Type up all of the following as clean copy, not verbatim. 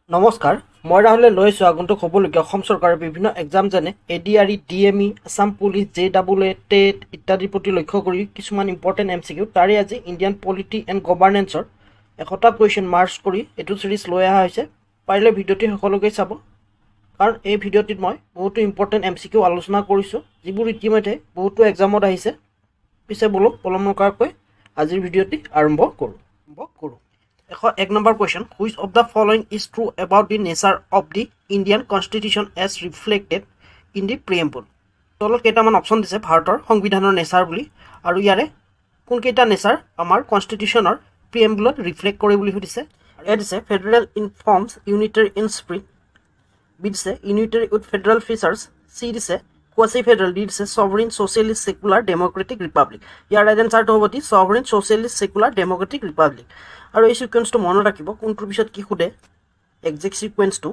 নমস্কাৰ মই ৰাহুলে লৈছোঁ আগন্তুক হ'বলগীয়া অসম চৰকাৰৰ বিভিন্ন এক্সাম যেনে ADRE, DME, Assam police, JEE, TET ইত্যাদিৰ প্ৰতি লক্ষ্য কৰি কিছুমান ইম্পৰ্টেণ্ট MCQ তাৰে আজি ইণ্ডিয়ান পলিটি এণ্ড গভাৰ্নেন্সৰ 100টা কুৱেশ্যন মাৰ্চ কৰি এইটো চিৰিজ লৈ অহা হৈছে। পাৰিলে ভিডিঅ'টি সকলোকে চাব, কাৰণ এই ভিডিঅ'টিত মই বহুতো ইম্পৰ্টেণ্ট MCQ আলোচনা কৰিছোঁ যিবোৰ ইতিমধ্যে বহুতো এক্সামত আহিছে। পিছে বলক পলম নকৰাকৈ আজিৰ ভিডিঅ'টি আৰম্ভ কৰোঁ। 101 number question, which of the following is true about the nature of the Indian constitution as reflected in the preamble. তলত কেইটামান অপশ্যন দিছে ভাৰতৰ সংবিধানৰ নেচাৰ বুলি, আৰু ইয়াৰে কোনকেইটা নেচাৰ আমাৰ কনষ্টিটিউশ্যনৰ প্ৰিএম্বলত ৰিফ্লেক্ট কৰে বুলি সুধিছে। এ দিছে federal in forms unitary in spirit, B দিছে unitary with federal features, C দিছে কোৱাচি ফেডাৰেল, ডি দিছে sovereign socialist secular democratic republic. ইয়াৰ ৰাইট এনচাৰটো হ'ব the sovereign socialist secular democratic republic. আৰু এই ছিকুৱেঞ্চটো মনত ৰাখিব, কোনটোৰ পিছত কি সোধে, একজেক্ট ছিকুৱেঞ্চটো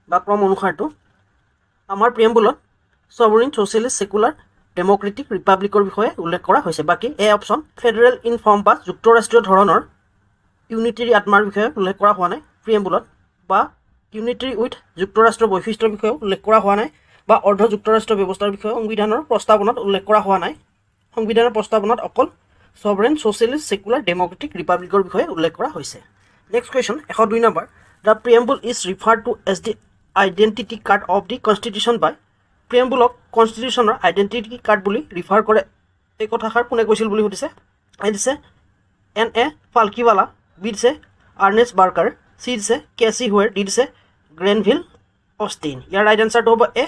বা ক্ৰম অনুসাৰটো। আমাৰ প্ৰিএম্বলত ছভৰিন ছ'চিয়েলিষ্ট ছেকুলাৰ ডেম'ক্ৰেটিক ৰিপাব্লিকৰ বিষয়ে উল্লেখ কৰা হৈছে। বাকী A option federal in form বা যুক্তৰাষ্ট্ৰীয় ধৰণৰ ইউনিটেৰী আত্মাৰ বিষয়ে উল্লেখ কৰা হোৱা নাই প্ৰিএম্বলত, বা ইউনিটেৰী উইথ যুক্তৰাষ্ট্ৰৰ বৈশিষ্ট্যৰ বিষয়ে উল্লেখ কৰা হোৱা নাই, বা অৰ্ধ যুক্তৰাষ্ট্ৰ ব্যৱস্থাৰ বিষয়ে সংবিধানৰ প্ৰস্তাৱনাত উল্লেখ কৰা হোৱা নাই। সংবিধানৰ প্ৰস্তাৱনাত অকল ছভৰেন ছ'চিয়েলিষ্ট ছেকুলাৰ ডেম'ক্ৰেটিক ৰিপাব্লিকৰ বিষয়ে উল্লেখ কৰা হৈছে। Next question 102 number, the preamble is referred to as the identity card of the constitution by. প্ৰিএম্বলক কনষ্টিটিউশ্যনৰ আইডেণ্টিটি কাৰ্ড বুলি ৰিফাৰ কৰে, এই কথাষাৰ কোনে কৈছিল বুলি সুধিছে। এ দিছে N.A. ফাল্কিৱালা, বি দিছে আৰ্নেষ্ট বাৰ্কাৰ, চি দিছে কেচি হুৱেৰ, ডি দিছে গ্ৰেনভিল অষ্টিন। ইয়াৰ ৰাইট এনচাৰটো হ'ব এ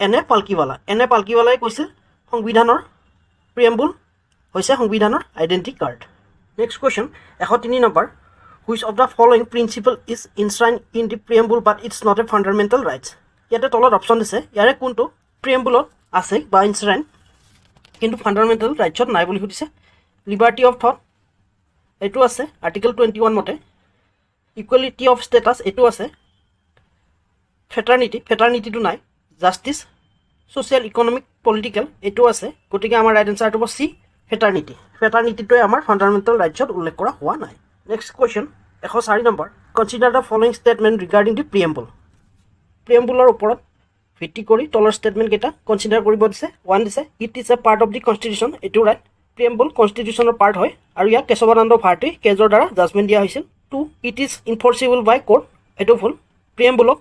N.A. ফাল্কিৱালা। N.A. ফাল্কিৱালাই কৈছিল সংবিধানৰ প্ৰিএম্বল হৈছে সংবিধানৰ identity card. Next question 103 number, which of the following principle is enshrine in the preamble but it's not a fundamental rights. ইয়াতে তলত অপশ্যন দিছে, ইয়াৰে কোনটো প্ৰিএম্বলত আছে বা ইনশ্ৰাইন কিন্তু ফাণ্ডামেণ্টেল ৰাইটছত নাই বুলি সুধিছে। লিবাৰ্টি অফ থট এইটো আছে আৰ্টিকেল 21 মতে, ইকুৱেলিটি অফ ষ্টেটাছ এইটো আছে, ফেটাৰ্নিটিটো নাই, জাষ্টিছ ছ'চিয়েল ইকনমিক পলিটিকেল এইটো আছে। গতিকে আমাৰ ৰাইট এনচাৰটো হ'ব চি ফেটাৰ্নিটিটোৱে আমাৰ ফাণ্ডামেণ্টেল ৰাইটছত উল্লেখ কৰা হোৱা নাই। Next question 104 number, consider the following statement regarding the preamble. প্ৰিএম্বলৰ ওপৰত ভিত্তি কৰি তলৰ ষ্টেটমেণ্টকেইটা কনচিডাৰ কৰিব দিছে। 1 দিছে it is a part of the constitution, এইটো ৰাইট, প্ৰিএম্বল কনষ্টিটিউশ্যনৰ পাৰ্ট হয় আৰু ইয়াক কেশৱানন্দ ভাৰতী কেজৰ দ্বাৰা জাজমেণ্ট দিয়া হৈছিল। 2 ইট ইজ ইনফৰ্চিবল বাই কোৰ্ট, এইটো ভুল, প্ৰিএম্বলক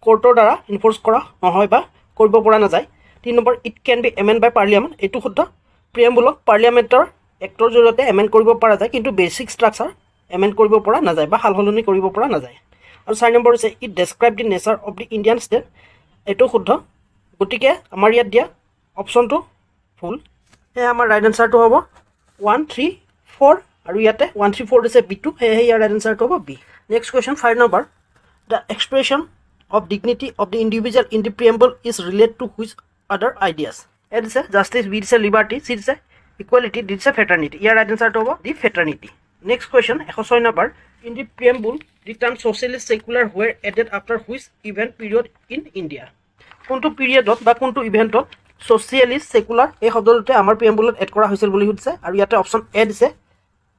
কোৰ্টৰ দ্বাৰা ইনফৰ্চ কৰা নহয় বা কৰিব পৰা নাযায়। 3 number it can be amend by parliament, এইটো শুদ্ধ, প্ৰিএম্বলক পাৰ্লিয়ামেণ্টৰ এক্টৰ জৰিয়তে এমেণ্ড কৰিব পৰা যায়, কিন্তু বেছিক ষ্ট্ৰাকচাৰ এমেণ্ড কৰিব পৰা নাযায় বা সাল সলনি কৰিব পৰা নাযায়। আৰু 4 নম্বৰ হৈছে it describe the nature of the Indian state, এইটো শুদ্ধ, গতিকে আমাৰ ইয়াত দিয়া অপশ্যনটো ভুল। সেয়ে আমাৰ ৰাইট এনচাৰটো হ'ব 1, 3, 4, আৰু ইয়াতে 1, 3, 4 দিছে B2, সেয়েহে ইয়াৰ ৰাইট এনচাৰটো হ'ব B. Next question 5 number, the expression of dignity of the individual in the preamble is relate to which other ideas. A দিছে জাষ্টিছ, বি দিছে লিবাৰ্টি, চি দিছে ইকুৱেলিটি, ডি দিছে ফেটাৰ্নিটি। ইয়াৰ ৰাইট এনচাৰটো হ'ব the fraternity. Next question 106 number, in the preamble the term socialist secular were added after which event period in India. কোনটো পিৰিয়ডত বা কোনটো ইভেণ্টত ছ'চিয়েলিষ্ট ছেকুলাৰ এই শব্দটোতে আমাৰ প্ৰিএম্বলত এড কৰা হৈছিল বুলি সুধিছে। আৰু ইয়াতে অপশ্যন এ দিছে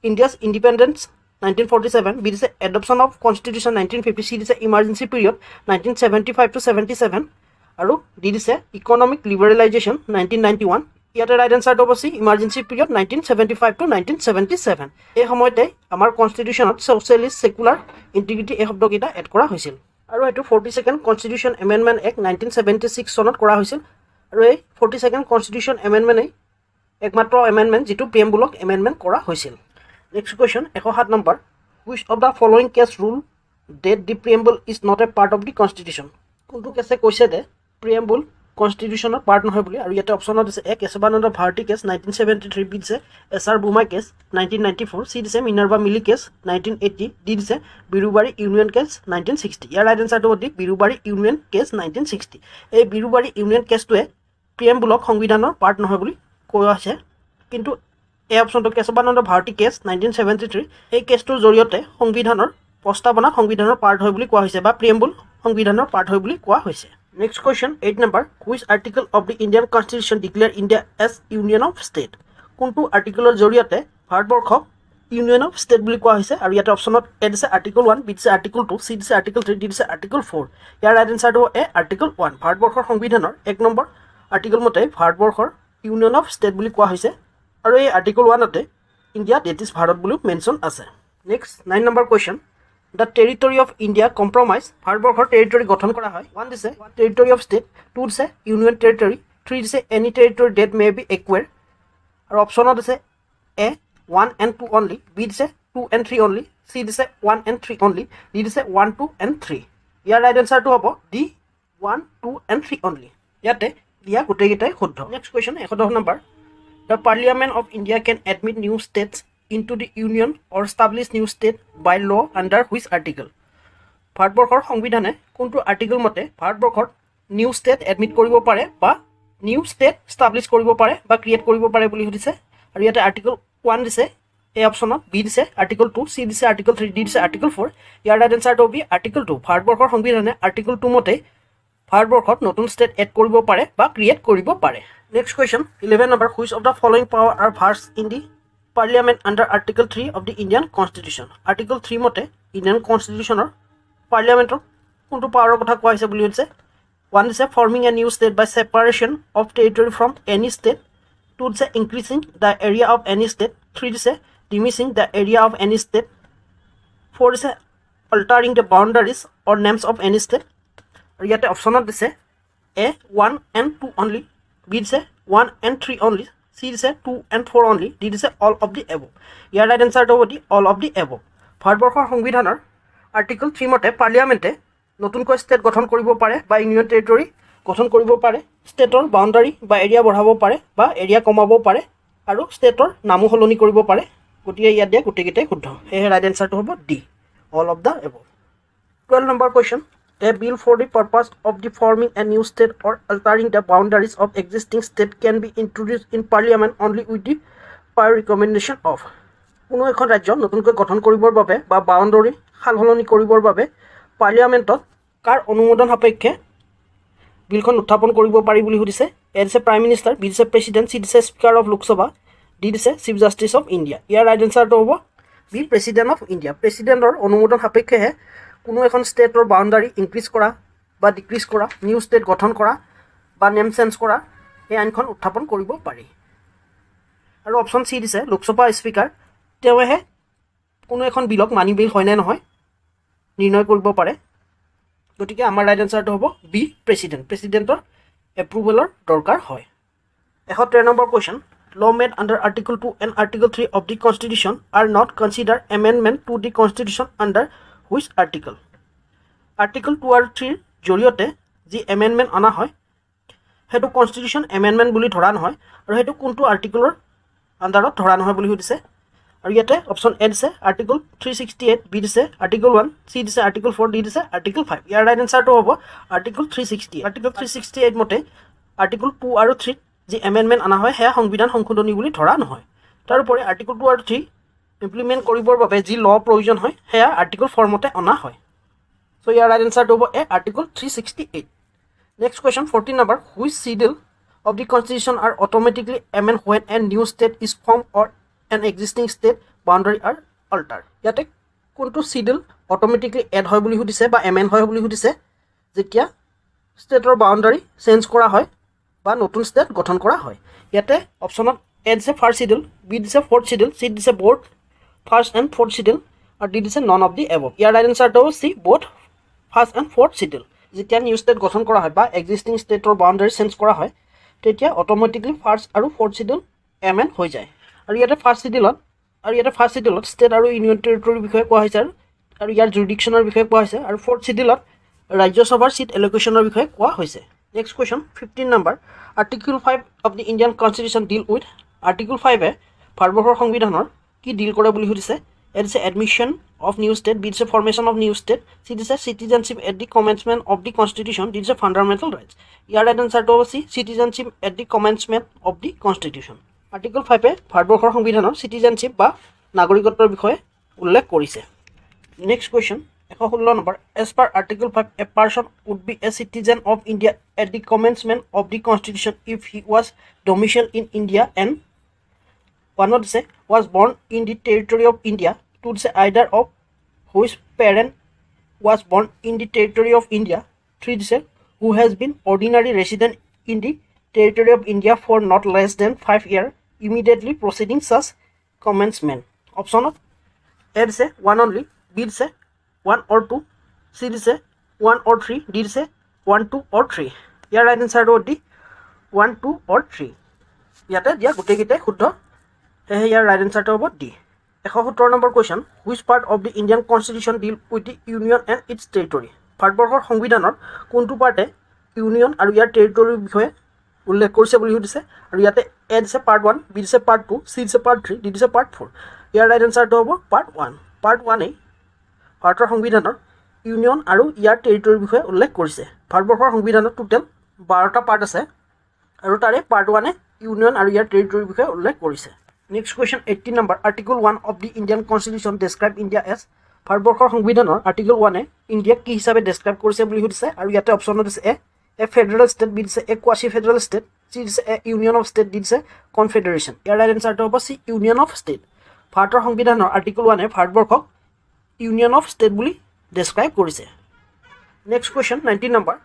ইণ্ডিয়াছ ইণ্ডিপেণ্ডেন্স 1947, বি দিছে এডপশ্যন অফ কনষ্টিটিউশ্যন 1950, চি দিছে ইমাৰ্জেঞ্চি পিৰিয়ড 1975 to 77, আৰু ডি দিছে ইকনমিক লিবাৰেলাইজেশ্যন 1991। ইয়াতে ৰাইট এনচাৰটো হ'ব চি ইমাৰ্জেঞ্চি পিৰিয়ড 1975 to 1977। এই সময়তে আমাৰ কনষ্টিটিউশ্যনত ছ'চিয়েলিষ্ট ছেকুলাৰ ইণ্টিগ্ৰিটি এই শব্দকেইটা এড কৰা হৈছিল। আৰু এইটো 42nd কনষ্টিটিউশ্যন এমেণ্ডমেণ্ট এক্ট 1976 চনত কৰা হৈছিল। আৰু এই 42nd কনষ্টিটিউশ্যন এমেণ্ডমেণ্টেই একমাত্ৰ এমেণ্ডমেণ্ট যিটো প্ৰিএম্বলক এমেণ্ডমেণ্ট কৰা হৈছিল। Next question 107 number, which of the following case rule that the preamble is not a part of the constitution. কোনটো কেছে কৈছে যে প্ৰিএম্বল কনষ্টিটিউশ্যনৰ পাৰ্ট নহয় বুলি। আৰু ইয়াতে অপশ্যনত দিছে এ কেশৱানন্দ ভাৰতী কেছ 1973, বি দিছে এছ.আৰ. বোমাই কেছ 1994, চি দিছে মিনাৰ্ভা মিলি কেছ 1980, ডি দিছে বিৰুবাৰী ইউনিয়ন কেছ 1960। ইয়াৰ ৰাইট এনচাৰটো হ'ব দি বিৰুবাৰী ইউনিয়ন কেছ 1960। এই বিৰুবাৰী ইউনিয়ন কেছটোৱে প্ৰিএম্বলক সংবিধানৰ পাৰ্ট নহয় বুলি কোৱা হৈছে, কিন্তু এই অপশ্যনটো কেশৱানন্দ ভাৰতী কেছ 1973 এই কেছটোৰ জৰিয়তে সংবিধানৰ প্ৰস্তাৱনাত সংবিধানৰ পাৰ্ট হয় বুলি কোৱা হৈছে, বা প্ৰিএম্বল সংবিধানৰ পাৰ্ট হয় বুলি কোৱা হৈছে। Next question 8 number, which article of the Indian constitution declare India as union of state. কোনটো আৰ্টিকলৰ জৰিয়তে ভাৰতবৰ্ষক ইউনিয়ন অফ ষ্টেট বুলি কোৱা হৈছে আৰু ইয়াতে অপশ্যনত এ দিছে আৰ্টিকল 1, বি দিছে আৰ্টিকল 2, চি দিছে আৰ্টিকল 3, ডি দিছে আৰ্টিকল 4। ইয়াৰ ৰাইট এনচাৰটো হ'ব এ আৰ্টিকল 1। ভাৰতবৰ্ষৰ সংবিধানৰ 1 নম্বৰ আৰ্টিকল মতে ভাৰতবৰ্ষৰ ইউনিয়ন অফ ষ্টেট বুলি কোৱা হৈছে আৰু এই আৰ্টিকল 1তে ইণ্ডিয়া ডেট ইজ ভাৰত বুলিও মেনশ্যন আছে। Next 9 number question, the territory of India comprise. ভাৰতবৰ্ষৰ টেৰিটৰী গঠন কৰা হয়। 1 দিছে টেৰিটৰী অফ ষ্টেট, 2 দিছে ইউনিয়ন টেৰিটৰী, 3 দিছে any territory that may be acquire আৰু অপশ্যনত আছে এ 1 and 2 only, বি দিছে 2 and 3 only, চি দিছে 1 and 3 only, ডি দিছে 1, 2 and 3। ইয়াৰ ৰাইট এনচাৰটো হ'ব ডি 1, 2 and 3 only। ইয়াতে দিয়া গোটেইকেইটাই শুদ্ধ। Next question 110 number, the parliament of India can admit new states into the union or establish new state by law under which article. ভাৰতবৰ্ষৰ সংবিধানে কোনটো আৰ্টিকল মতে ভাৰতবৰ্ষত নিউ ষ্টেট এডমিট কৰিব পাৰে বা নিউ ষ্টেট ষ্টাব্লিছ কৰিব পাৰে বা ক্ৰিয়েট কৰিব পাৰে বুলি সুধিছে। আৰু ইয়াতে আৰ্টিকল 1 দিছে এই অপশ্যনত, বি দিছে আৰ্টিকল 2, চি দিছে আৰ্টিকল 3, ডি দিছে আৰ্টিকল 4। ইয়াৰ ৰাইট এনচাৰটো হ'ব আৰ্টিকল 2। ভাৰতবৰ্ষৰ সংবিধানে আৰ্টিকল 2 মতে ভাৰতবৰ্ষত নতুন ষ্টেট এড কৰিব পাৰে বা ক্ৰিয়েট কৰিব পাৰে। Next question 11 number, which of the following power R verse in the parliament under article 3 of the Indian constitution. Article 3 মতে ইণ্ডিয়ান কনষ্টিটিউশ্যনৰ পাৰ্লিয়ামেণ্টৰ কোনটো পাৱাৰৰ কথা কোৱা হৈছে বুলি সুধিছে। 1 দিছে forming a new state by separation of territory from any state, 2 দিছে increasing the area of any state, 3 দিছে diminishing the area of any state, 4 দিছে altering the boundaries or names of any state. আৰু ইয়াতে অপশ্যনত দিছে এ 1 and 2 only, B দিছে 1 and 3 only, C দিছে 2 and 4 only, D দিছে অল অফ দি এবভ। ইয়াৰ ৰাইট এনচাৰটো হ'ব the all of the above. ভাৰতবৰ্ষৰ সংবিধানৰ আৰ্টিকল 3 মতে পাৰ্লিয়ামেণ্টে নতুনকৈ ষ্টেট গঠন কৰিব পাৰে বা ইউনিয়ন টেৰিটৰী গঠন কৰিব পাৰে, ষ্টেটৰ বাউণ্ডাৰী বা এৰিয়া বঢ়াব পাৰে বা এৰিয়া কমাব পাৰে আৰু ষ্টেটৰ নামো সলনি কৰিব পাৰে। গতিকে ইয়াত দিয়া গোটেইকেইটাই শুদ্ধ। সেয়েহে ৰাইট এনচাৰটো হ'ব D all of the above. 12 number question, a bill for the purpose of the forming a new state or altering the boundaries of existing state can be introduce in parliament only with the prior recommendation of. কোনো এখন ৰাজ্য নতুনকৈ গঠন কৰিবৰ বাবে বা boundary সাল সলনি কৰিবৰ বাবে পাৰ্লিয়ামেণ্টত কাৰ অনুমোদন সাপেক্ষে বিলখন উত্থাপন কৰিব পাৰি বুলি সুধিছে। এ দিছে প্ৰাইম মিনিষ্টাৰ, বি দিছে প্ৰেচিডেণ্ট, চি দিছে স্পীকাৰ অফ লোকসভা, ডি দিছে চিফ জাষ্টিছ অফ ইণ্ডিয়া। ইয়াৰ ৰাইট এনচাৰটো হ'ব বি প্ৰেচিডেণ্ট অফ ইণ্ডিয়া। প্ৰেচিডেণ্টৰ অনুমোদন সাপেক্ষেহে কোনো এখন ষ্টেটৰ বাউণ্ডাৰী ইনক্ৰিজ কৰা বা ডিক্ৰিজ কৰা, নিউ ষ্টেট গঠন কৰা বা নেম চেঞ্জ কৰা এই আইনখন উত্থাপন কৰিব পাৰি। আৰু অপশ্যন চি দিছে লোকসভা স্পীকাৰ, তেওঁহে কোনো এখন বিলক মানি বিল হয় নে নহয় নিৰ্ণয় কৰিব পাৰে। গতিকে আমাৰ ৰাইট এনচাৰটো হ'ব বি প্ৰেচিডেণ্ট। প্ৰেচিডেণ্টৰ এপ্ৰুভেলৰ দৰকাৰ হয়। 113 number question, law made under Article 2 and Article 3 of the Constitution are not considered amendment to the Constitution under which article? Article 2 আৰু 3 জৰিয়তে যি এমেণ্ডমেণ্ট অনা হয় সেইটো কনষ্টিটিউশ্যন এমেণ্ডমেণ্ট বুলি ধৰা নহয় আৰু সেইটো কোনটো আৰ্টিকলৰ আণ্ডাৰত ধৰা নহয় বুলি সুধিছে। আৰু ইয়াতে অপশ্যন এ দিছে আৰ্টিকল 368, বি দিছে আৰ্টিকল 1, চি দিছে আৰ্টিকল 4, ডি দিছে আৰ্টিকল 5। ইয়াৰ ৰাইট এনচাৰটো হ'ব আৰ্টিকল 368। আৰ্টিকল 368 মতে আৰ্টিকল 2 আৰু 3 যি এমেণ্ডমেণ্ট অনা হয় সেয়া সংবিধান সংশোধনী বুলি ধৰা নহয়। তাৰোপৰি আৰ্টিকল 2 আৰু 3 ইমপ্লিমেণ্ট কৰিবৰ বাবে যি ল প্ৰয়োজন হয় সেয়া আৰ্টিকল 4 মতে অনা হয়। চ' ইয়াৰ ৰাইট এনচাৰটো হ'ব A article 368। Next question 14 number, which schedule of the constitution are automatically amend when a new state is form or an existing state boundary are alter. ইয়াতে কোনটো চিডিউল অট'মেটিকলি এড হয় বুলি সুধিছে বা এমেণ্ড হয় বুলি সুধিছে যেতিয়া ষ্টেটৰ বাউণ্ডাৰী চেঞ্জ কৰা হয় বা নতুন ষ্টেট গঠন কৰা হয়। ইয়াতে অপশ্যনত এ দিছে ফাৰ্ষ্ট চিডিউল, বি দিছে ফ'ৰ্থ চিডিউল, চি দিছে both first and fourth schedule আৰু ডি দিছে নন অফ দি এবভ। ইয়াৰ ৰাইট এনচাৰটো হ'ব C both first and fourth schedule. যেতিয়া নিউ ষ্টেট গঠন কৰা হয় বা এক্সিষ্টিং ষ্টেটৰ বাউণ্ডাৰী চেঞ্জ কৰা হয় তেতিয়া অট'মেটিকলি ফাৰ্ষ্ট আৰু ফ'ৰ্থ চিডিউল এমেণ্ড হৈ যায়। আৰু ইয়াতে ফাৰ্ষ্ট চিডিউলত ষ্টেট আৰু ইউনিয়ন টেৰিটৰীৰ বিষয়ে কোৱা হৈছে আৰু ইয়াৰ জুৰিডিকশ্যনৰ বিষয়ে কোৱা হৈছে। আৰু ফ'ৰ্থ চিডিউলত ৰাজ্যসভাৰ চিট এলোকেশ্যনৰ বিষয়ে কোৱা হৈছে। Next question 15 number, article 5 of the Indian constitution deal with. Article 5এ ভাৰতবৰ্ষৰ সংবিধানৰ কি ডিল কৰে বুলি সুধিছে। এ দিছে admission of new state, B দিছে formation of new state, C দিছে citizenship at the commencement of the constitution, D দিছে ফাণ্ডামেণ্টেল ৰাইটছ। ইয়াৰ ৰাইট এনচাৰটো হ'ব C citizenship at the commencement of the constitution. Article 5এ ভাৰতবৰ্ষৰ সংবিধানৰ চিটিজেনশ্বিপ বা নাগৰিকত্বৰ বিষয়ে উল্লেখ কৰিছে। Next question 116 number, as per article 5 a person would be a citizen of India at the commencement of the constitution if he was domicile in India and 1 দিছে was born in the territory of India to say either of whose parent was born in the territory of India. 3 say who has been ordinary resident in the territory of India for not less than 5 years immediately preceding such commencement. Option of A say 1 only, B say 1 or 2, C say 1 or 3, D say 1, 2 or 3. Here right answer would be 1, 2 or 3. ইয়াতে দিয়া গোটেইকেইটাই শুদ্ধ সেয়ে ইয়াৰ right এনচাৰটো হ'ব D 117 number question which part of the Indian constitution deal with the union and its territory ভাৰতবৰ্ষৰ সংবিধানৰ কোনটো পাৰ্টে ইউনিয়ন আৰু ইয়াৰ টেৰিটৰীৰ বিষয়ে উল্লেখ কৰিছে বুলি সুধিছে আৰু ইয়াতে এ দিছে পাৰ্ট 1, বি দিছে পাৰ্ট 2, চি দিছে পাৰ্ট 3, ডি দিছে পাৰ্ট 4 ইয়াৰ ৰাইট এনচাৰটো হ'ব পাৰ্ট 1 পাৰ্ট 1 ভাৰতৰ সংবিধানৰ ইউনিয়ন আৰু ইয়াৰ টেৰিটৰীৰ বিষয়ে উল্লেখ কৰিছে ভাৰতবৰ্ষৰ সংবিধানত টোটেল 12টা পাৰ্ট আছে আৰু তাৰে পাৰ্ট 1 ইউনিয়ন আৰু ইয়াৰ টেৰিটৰীৰ বিষয়ে উল্লেখ কৰিছে next question 18 number article 1 of the Indian constitution describe India as ভাৰতবৰ্ষৰ সংবিধানৰ আৰ্টিকল 1 ইণ্ডিয়াক কি হিচাপে ডেছক্ৰাইব কৰিছে বুলি সুধিছে আৰু ইয়াতে অপশ্যন দিছে এ ফেডাৰেল ষ্টেট, বি দিছে এ কোৱাচি ফেডাৰেল ষ্টেট, চি দিছে এ ইউনিয়ন অফ ষ্টেট, ডি দিছে কনফেডাৰেশ্যন ইয়াৰ ৰাইট এনচাৰটো হ'ব চি ইউনিয়ন অফ ষ্টেট ভাৰতৰ সংবিধানৰ আৰ্টিকল 1 ভাৰতবৰ্ষক ইউনিয়ন অফ ষ্টেট বুলি ডেছক্ৰাইব কৰিছে next question 19 number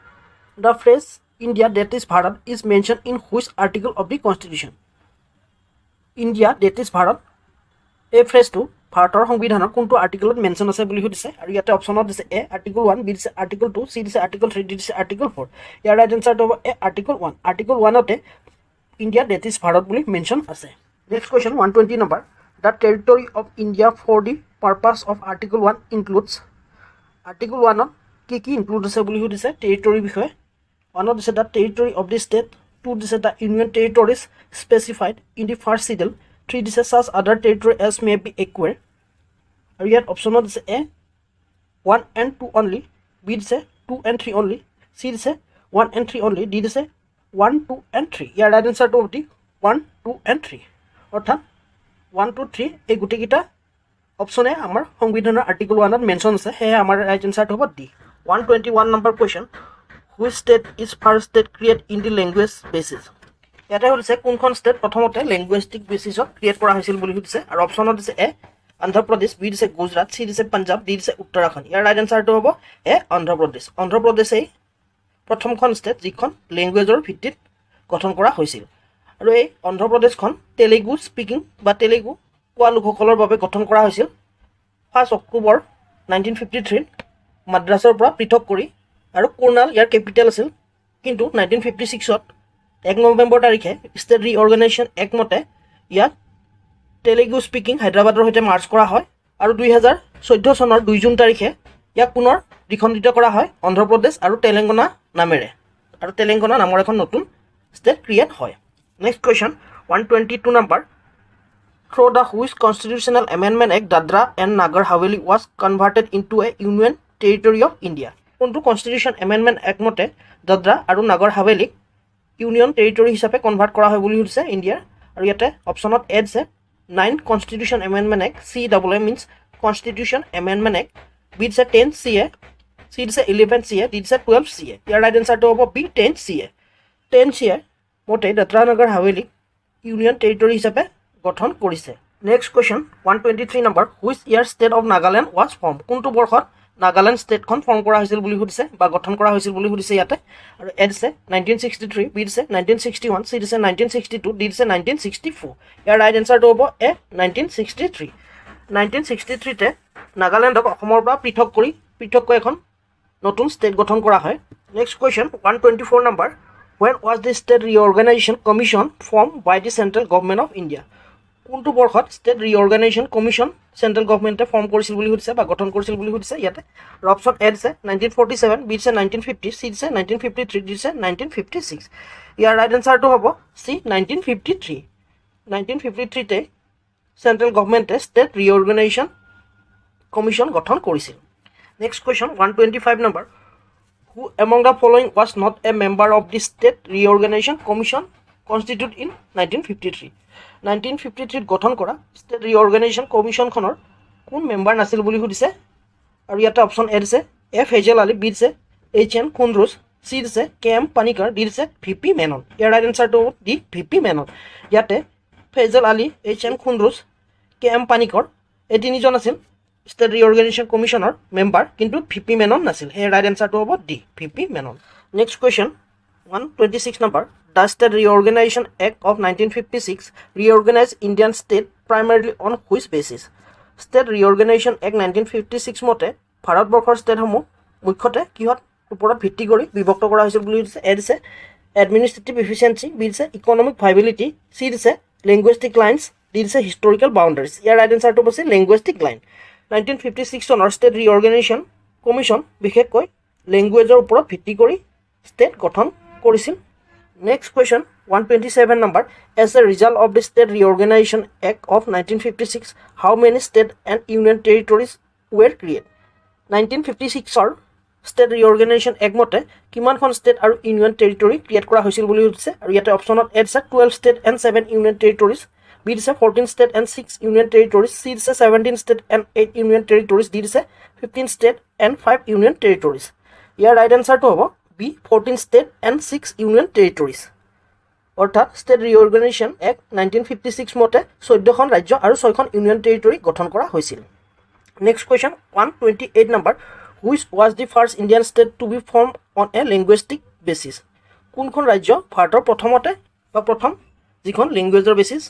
the phrase India that is Bharat is mentioned in which article of the constitution? India that is Bharat এই ফ্ৰেজটো ভাৰতৰ সংবিধানৰ কোনটো আৰ্টিকলত মেনশ্যন আছে বুলি সুধিছে আৰু ইয়াতে অপশ্যনত দিছে এ আৰ্টিকল 1, বি দিছে আৰ্টিকল 2, চি দিছে আৰ্টিকল 3, ডি দিছে আৰ্টিকল 4 ইয়াৰ ৰাইট এনচাৰটো হ'ব এ আৰ্টিকল 1 আৰ্টিকল 1তে ইণ্ডিয়া that is Bharat বুলি মেনশ্যন আছে next question 120 number the territory of India for the purpose of article 1 includes article 1ত কি ইনক্লুড আছে বুলি সুধিছে টেৰিটৰীৰ বিষয়ে 1 is the territory of the state, 2 is the union territories specified in the first schedule, 3 is such other territory as may be acquired. And yet option is A 1 and 2 only, B is 2 and 3 only, C is 1 and 3 only, D is 1, 2 and 3. Here right answer to the 1, 2 and 3. অর্থাৎ 1, 2, 3 এই গোটেইকেইটা অপশনে আমাৰ সংবিধানৰ article 1ত mention আছে সেয়ে আমাৰ right এনচাৰটো হ'ব D 121 number question which state is first state create in the language basis ইয়াতে হৈছে কোনখন ষ্টেট প্ৰথমতে লেংগুৱেষ্টিক বেচিছত ক্ৰিয়েট কৰা হৈছিল বুলি সুধিছে আৰু অপশ্যনত দিছে এ অন্ধ্ৰপ্ৰদেশ, বি দিছে গুজৰাট, চি দিছে পাঞ্জাব, ডি দিছে উত্তৰাখণ্ড ইয়াৰ ৰাইট এনচাৰটো হ'ব এ অন্ধ্ৰপ্ৰদেশেই প্ৰথমখন ষ্টেট যিখন লেংগুৱেজৰ ভিত্তিত গঠন কৰা হৈছিল আৰু এই অন্ধ্ৰপ্ৰদেশখন তেলেগু স্পিকিং বা তেলেগু কোৱা লোকসকলৰ বাবে গঠন কৰা হৈছিল 1 অক্টোবৰ 1953 মাদ্ৰাছৰ পৰা পৃথক কৰি আৰু কুৰ্নাল ইয়াৰ কেপিটেল আছিল কিন্তু 1956ত 1 নৱেম্বৰ তাৰিখে ষ্টেট ৰিঅৰ্গেনাইজেশ্যন এক্ট মতে ইয়াক তেলেগু স্পিকিং হায়দৰাবাদৰ সৈতে মাৰ্জ কৰা হয় আৰু 2014 চনৰ 2 জুন তাৰিখে ইয়াক পুনৰ দ্বিখণ্ডিত কৰা হয় অন্ধ্ৰপ্ৰদেশ আৰু তেলেংগানা নামেৰে আৰু তেলেংগানা নামৰ এখন নতুন ষ্টেট ক্ৰিয়েট হয় next question 122 number through the which constitutional amendment act Dadra and Nagar Haveli was converted into a union territory of India কোনটো কনষ্টিটিউশ্যন এমেণ্ডমেণ্ট এক্ট মতে দাদৰা আৰু নাগৰ হাভেলীক ইউনিয়ন টেৰিটৰী হিচাপে কনভাৰ্ট কৰা হয় বুলি সুধিছে ইণ্ডিয়াৰ আৰু ইয়াতে অপশ্যনত এ আছে 9 constitution amendment act C double A means constitution amendment act B দিছে 10 চি এ চি দিছে 11 চি এ ডি দিছে 12 চি এ ইয়াৰ ৰাইট এনচাৰটো হ'ব বি 10 চি এ মতে দাদৰা নাগৰ হাভেলীক ইউনিয়ন টেৰিটৰী হিচাপে গঠন কৰিছে next question 123 number which year state of Nagaland was form কোনটো বৰ্ষত নাগালেণ্ড ষ্টেটখন ফৰ্ম কৰা হৈছিল বুলি সুধিছে বা গঠন কৰা হৈছিল বুলি সুধিছে ইয়াতে আৰু এ দিছে 1963 বি দিছে 1961 চি দিছে 1962 ডি দিছে 1964 ইয়াৰ ৰাইট এনচাৰটো হ'ব এ 1963 তে নাগালেণ্ডক অসমৰ পৰা পৃথককৈ এখন নতুন ষ্টেট গঠন কৰা হয় next question 124 number when was the state reorganization commission formed by the central government of India কোনটো বৰ্ষত state reorganization commission central গভৰ্ণমেণ্টে form কৰিছিল বুলি সুধিছে বা গঠন কৰিছিল বুলি সুধিছে ইয়াতে অপশ্যন এ দিছে 1947 বি দিছে 1950 চি দিছে 1953 ডি দিছে 1956 ইয়াৰ ৰাইট এনচাৰটো হ'ব চি 1953 তে চেণ্ট্ৰেল গভৰ্ণমেণ্টে ষ্টেট ৰিঅৰ্গেনাইজেশ্যন কমিশ্যন গঠন কৰিছিল next question 125 number who among the following was not a member of the state reorganization commission constituted in 1953 গঠন কৰা ষ্টেট ৰিঅৰ্গেনাইজেশ্যন কমিশ্যনখনৰ কোন মেম্বাৰ নাছিল বুলি সুধিছে আৰু ইয়াতে অপশ্যন এ দিছে এফ হেজেল আলী বি দিছে এইচ এন খুনৰুজ চি দিছে কে এম পানিকাৰ ডি দিছে ভি পি মেনন ইয়াৰ ৰাইট এনচাৰটো ডি ভি পি মেনন ইয়াতে Fazal Ali H N Kunzru K M Panikkar এই তিনিজন আছিল ষ্টেট ৰিঅৰ্গেনাইজেশ্যন কমিশ্যনৰ মেম্বাৰ, কিন্তু ভিপি মেনন নাছিল। সেই ৰাইট এনচাৰটো হ'ব D, V P Menon. Next question 126 number, the state reorganization act of 1956 reorganize Indian state প্ৰাইমাৰীলি on which basis? State reorganization act 1956 মতে ভাৰতবৰ্ষৰ ষ্টেটসমূহ মুখ্যতে কিহত ওপৰত ভিত্তি কৰি বিভক্ত কৰা হৈছিল বুলি দিছে? এ দিছে এডমিনিষ্ট্ৰেটিভ এফিচিয়েঞ্চি, বি দিছে ইকনমিক ভাইবিলিটি, চি দিছে লিংগুইষ্টিক লাইন্স, ডি দিছে হিষ্টৰিকেল বাউণ্ডাৰীজ। ইয়াৰ ৰাইট এনচাৰটো হৈছে লিংগুইষ্টিক লাইন। 1956 চনৰ ষ্টেট ৰিঅৰ্গেনাইজেশ্যন কমিশ্যন বিশেষকৈ লেংগুৱেজৰ ওপৰত ভিত্তি কৰি ষ্টেট গঠন কৰিছিল। Next question 127 number, as a result of the state reorganization act of 1956 how many state and union territories were create? 1956ৰ ষ্টেট ৰিঅৰ্গেনাইজেশ্যন এক্ট মতে কিমানখন ষ্টেট আৰু ইউনিয়ন টেৰিটৰি ক্ৰিয়েট কৰা হৈছিল বুলি সুধিছে, আৰু ইয়াতে অপশ্যনত এ দিছে 12 state and 7 union territories, B দিছে 14 state and 6 union territories, C দিছে 17 state and 8 union territories, D দিছে 15 ষ্টেট এণ্ড 5 ইউনিয়ন টেৰিটৰিজ। ইয়াৰ ৰাইট এনচাৰটো হ'ব B, 14 state and 6 union territories. অৰ্থাৎ ষ্টেট ৰিঅৰ্গেনাইজেশ্যন এক্ট 1956 মতে 14খন ৰাজ্য আৰু 6খন ইউনিয়ন টেৰিটৰি গঠন কৰা হৈছিল। Next question 128 number, which was the first Indian state to be form on a linguistic basis? কোনখন ৰাজ্য ভাৰতৰ প্ৰথম যিখন লেংগুৱেজৰ বেচিছ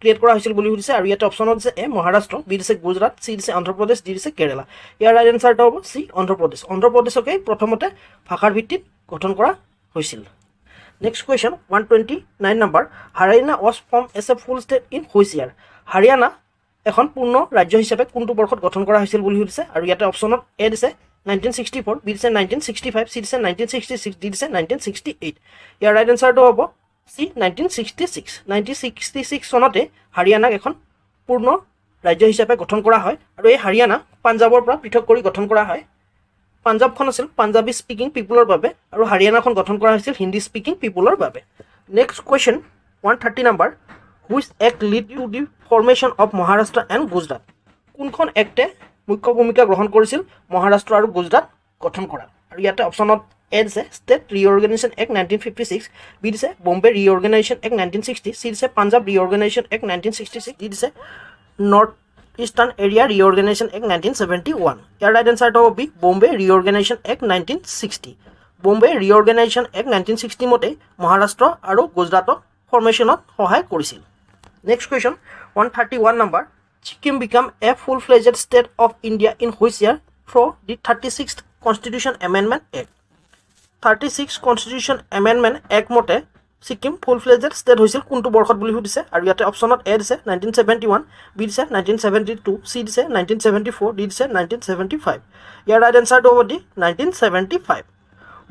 ক্ৰিয়েট কৰা হৈছিল বুলি সুধিছে, আৰু ইয়াতে অপশ্যনত দিছে এ মহাৰাষ্ট্ৰ, বি দিছে গুজৰাট, চি দিছে অন্ধ্ৰপ্ৰদেশ, ডি দিছে কেৰেলা। ইয়াৰ ৰাইট এনচাৰটো হ'ব চি, অন্ধ্ৰপ্ৰদেশ। অন্ধ্ৰপ্ৰদেশকে প্ৰথমতে ভাষাৰ ভিত্তিত গঠন কৰা হৈছিল। Next question 129 number, Haryana was form as a full state in which year? Haryana এখন পূৰ্ণ ৰাজ্য হিচাপে কোনটো বৰ্ষত গঠন কৰা হৈছিল বুলি সুধিছে, আৰু ইয়াতে অপশ্যনত এ দিছে 1964, বি দিছে 1965, চি দিছে 1966, ডি দিছে 1968। ইয়াৰ ৰাইট এনচাৰটো হ'ব চি, 1966। 1966 চনতে হাৰিয়ানাক এখন পূৰ্ণ ৰাজ্য হিচাপে গঠন কৰা হয়, আৰু এই হাৰিয়ানা পাঞ্জাৱৰ পৰা পৃথক কৰি গঠন কৰা হয়। পাঞ্জাৱখন আছিল পাঞ্জাবী স্পিকিং পিপুলৰ বাবে, আৰু হাৰিয়ানাখন গঠন কৰা হৈছিল হিন্দী স্পিকিং পিপুলৰ বাবে। Next question 130 number, which act lead to the formation of Maharashtra and Gujarat? কোনখন এক্টে মুখ্য ভূমিকা গ্ৰহণ কৰিছিল মহাৰাষ্ট্ৰ আৰু গুজৰাট গঠন কৰা? আৰু ইয়াতে অপশ্যনত এ দিছে ষ্টেট ৰিঅৰ্গেনাইজেশ্যন এক্ট 1956, বি দিছে বম্বে ৰিঅৰ্গেনাইজেশ্যন এক্ট 1960, চি দিছে পাঞ্জাৱ ৰিঅৰ্গেনাইজেশ্যন এক্ট 1966, ডি দিছে north eastern area reorganization act 1971। ইয়াৰ ৰাইট এনচাৰটো হ'ব B, Bombay reorganization act 1960। Bombay reorganization act 1960 মতে মহাৰাষ্ট্ৰ আৰু গুজৰাটক ফৰ্মেশ্যনত সহায় কৰিছিল। Next question 131 number, Sikkim became a full fledged state of India in which year through the 36th constitution amendment act? 36 constitution amendment act মতে ছিকিম ফুল ফ্লেজেড ষ্টেট হৈছিল কোনটো বৰ্ষত বুলি সুধিছে, আৰু ইয়াতে অপশ্যনত এ দিছে 1971, বি দিছে 1972, চি দিছে 1974, ডি দিছে 1975। ইয়াৰ ৰাইট এনচাৰটো হ'ব ডি, 1975।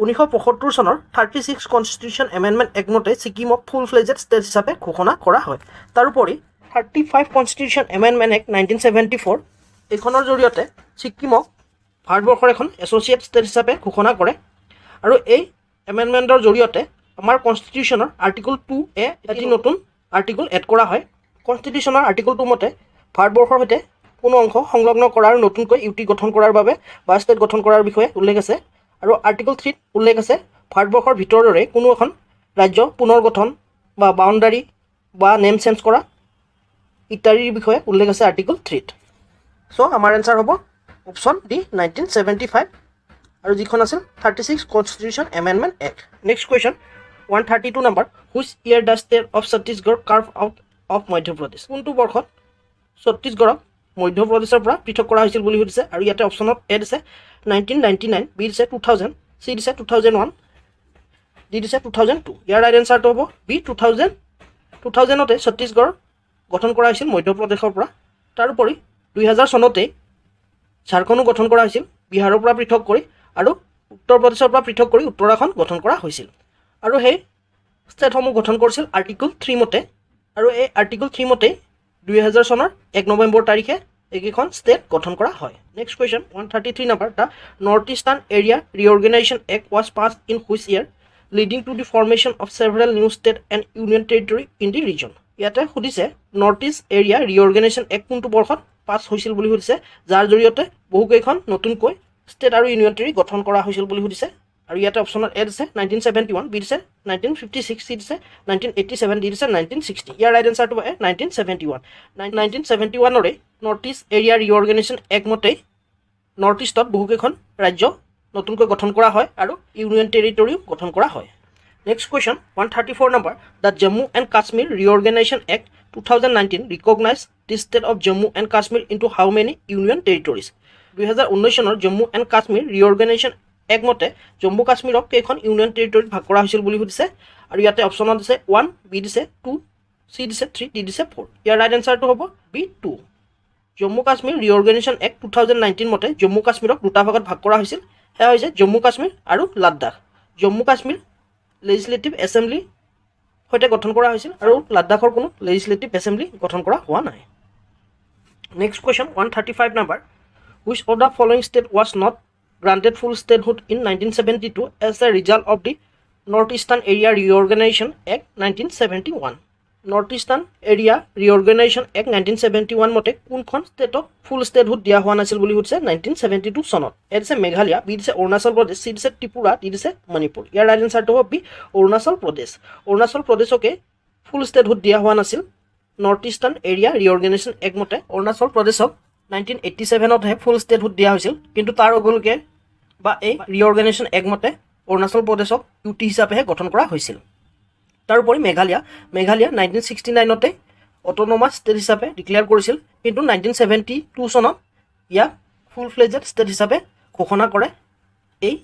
1975 চনৰ 36 কনষ্টিটিউশ্যন এমেণ্ডমেণ্ট এক্ট মতে ছিকিমক ফুল ফ্লেজেড ষ্টেট হিচাপে ঘোষণা কৰা হয়। তাৰোপৰি 35 কনষ্টিটিউশ্যন এমেণ্ডমেণ্ট এক্ট 1974 এইখনৰ জৰিয়তে ছিকিমক ভাৰতবৰ্ষৰ এখন এছ'চিয়েট ষ্টেট হিচাপে ঘোষণা কৰে, আৰু এই এমেণ্ডমেণ্টৰ জৰিয়তে আমাৰ কনষ্টিটিউশ্যনৰ আৰ্টিকল 2A এটি নতুন আৰ্টিকল এড কৰা হয়। কনষ্টিটিউশ্যনৰ আৰ্টিকল 2 মতে ভাৰতবৰ্ষৰ সৈতে কোনো অংশ সংলগ্ন কৰাৰ নতুনকৈ ইউটি গঠন কৰাৰ বাবে বা ষ্টেট গঠন কৰাৰ বিষয়ে উল্লেখ আছে, আৰু আৰ্টিকল 3ত উল্লেখ আছে ভাৰতবৰ্ষৰ ভিতৰৰে কোনো এখন ৰাজ্য পুনৰ গঠন বা বাউণ্ডাৰী বা নেম চেঞ্জ কৰা ইত্যাদিৰ বিষয়ে উল্লেখ আছে আৰ্টিকল 3ত। চ' আমাৰ এনচাৰ হ'ব অপশ্যন ডি, 1975, আৰু যিখন আছিল 36 constitution amendment act. Next question 132 number, which year the state of Chhattisgarh curve out of Madhya Pradesh? কোনটো বৰ্ষত ছত্তীশগড়ক মধ্যপ্ৰদেশৰ পৰা পৃথক কৰা হৈছিল বুলি সুধিছে, আৰু ইয়াতে অপশ্যনত এ দিছে 1999, বি দিছে 2000, চি দিছে 2001, ডি দিছে 2002। ইয়াৰ ৰাইট এনচাৰটো হ'ব বি, 2000তে ছত্তীশগড় গঠন কৰা হৈছিল মধ্যপ্ৰদেশৰ পৰা। তাৰোপৰি 2000 চনতেই ঝাৰখণ্ডো গঠন কৰা হৈছিল বিহাৰৰ পৰা পৃথক কৰি, আৰু উত্তৰ প্ৰদেশৰ পৰা পৃথক কৰি উত্তৰাখণ্ড গঠন কৰা হৈছিল, আৰু সেই ষ্টেটসমূহ গঠন কৰিছিল আৰ্টিকল 3 মতে, আৰু এই আৰ্টিকল 3 মতেই 2000 চনৰ 1 নৱেম্বৰ তাৰিখে এইকেইখন ষ্টেট গঠন কৰা হয়। Next question 133 number, the north eastern area reorganization act was pass in which year leading to the formation of several new state and union territory in the region? ইয়াতে সুধিছে north east area reorganization act কোনটো বৰ্ষত পাছ হৈছিল বুলি সুধিছে, যাৰ জৰিয়তে বহুকেইখন নতুনকৈ ষ্টেট আৰু ইউনিয়ন টেৰিটৰি গঠন কৰা হৈছিল বুলি সুধিছে। আৰু ইয়াতে অপশ্যনত এ দিছে 1971, বি দিছে 1956, চি দিছে 1987, ডি দিছে 1960। ইয়াৰ ৰাইট এনচাৰটো হয় 1971। 1971ৰে north east area reorganization act মতে নৰ্থ ইষ্টত বহুকেইখন ৰাজ্য নতুনকৈ গঠন কৰা হয় আৰু ইউনিয়ন টেৰিটৰিও গঠন কৰা হয়। Next question 134 number, the Jammu and Kashmir reorganization act 2019 recognize the state of Jammu and Kashmir into how many union territories. 2019 চনৰ Jammu and Kashmir reorganization act মতে জম্মু কাশ্মীৰক কেইখন ইউনিয়ন টেৰিটৰিত ভাগ কৰা হৈছিল বুলি সুধিছে আৰু ইয়াতে অপশ্যনত দিছে 1, বি দিছে 2, চি দিছে 3, ডি দিছে 4। ইয়াৰ ৰাইট এনচাৰটো হ'ব B 2। Jammu Kashmir reorganization act 2019 মতে জম্মু কাশ্মীৰক দুটা ভাগত ভাগ কৰা হৈছিল, সেয়া হৈছে জম্মু কাশ্মীৰ আৰু লাডাখ। জম্মু কাশ্মীৰ লেজিছলেটিভ এছেম্বলি সৈতে গঠন কৰা হৈছিল আৰু লাডাখৰ কোনো লেজিছলেটিভ এছেম্বলি গঠন কৰা হোৱা নাই। Next question 135 number, which of the following state was not granted full statehood in 1972 as a result of the Northeastern Area Reorganization Act 1971? North eastern area reorganization act 1971 মতে কোনখন ষ্টেটক ফুল ষ্টেটহুড দিয়া হোৱা নাছিল বুলি সুধিছে 1972 চনত। এ দিছে মেঘালয়, বি দিছে অৰুণাচল প্ৰদেশ, চি দিছে ত্ৰিপুৰা, ডি দিছে মণিপুৰ। ইয়াৰ ৰাইট এনচাৰটো হ'ব বি অৰুণাচল প্ৰদেশ। অৰুণাচল প্ৰদেশকে ফুল ষ্টেটহুড দিয়া হোৱা নাছিল north eastern area reorganization act মতে। অৰুণাচল প্ৰদেশক 1987তহে ফুল ষ্টেটহুড দিয়া হৈছিল, কিন্তু তাৰ আগলৈকে বা এই ৰিঅৰ্গেনাইজেশ্যন এক্ট মতে অৰুণাচল প্ৰদেশক ইউটি হিচাপেহে গঠন কৰা হৈছিল। তাৰোপৰি মেঘালয় 1969তে অট'নমাছ ষ্টেট হিচাপে ডিক্লেয়াৰ কৰিছিল, কিন্তু 1972 চনত ইয়াক ফুল ফ্লেজেড ষ্টেট হিচাপে ঘোষণা কৰে এই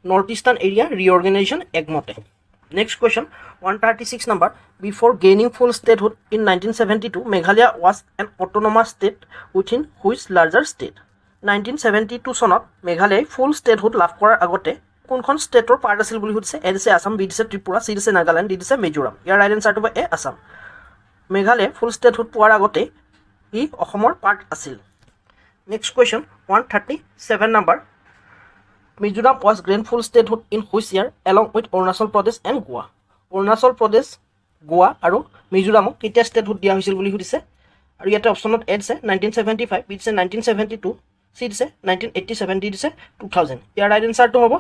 north eastern area reorganization act মতে। Next question 136 number, before gaining full statehood in 1972 Meghalaya was N autonomous state within which larger state. 1972 চনত মেঘালয়ে ফুল ষ্টেটহুড লাভ কৰাৰ আগতে কোনখন ষ্টেটৰ পাৰ্ট আছিল বুলি সুধিছে। এ দিছে আছাম, বি দিছে ত্ৰিপুৰা, চি দিছে নাগালেণ্ড, ডি দিছে মিজোৰাম। ইয়াৰ ৰাইট এনচাৰটো হ'ব এ আছাম। মেঘালয়ে ফুল ষ্টেটহুড পোৱাৰ আগতে ই অসমৰ পাৰ্ট আছিল। Next question 137 number, Mizoram was grant full statehood in which year along with Arunachal Pradesh and Goa. Arunachal Pradesh, Goa আৰু মিজোৰামক কেতিয়া ষ্টেটহুড দিয়া হৈছিল বুলি সুধিছে আৰু ইয়াতে অপশ্যনত এ দিছে 1975, বি দিছে 1972, চি দিছে 1987, ডি দিছে 2000। ইয়াৰ ৰাইট এনচাৰটো হ'ব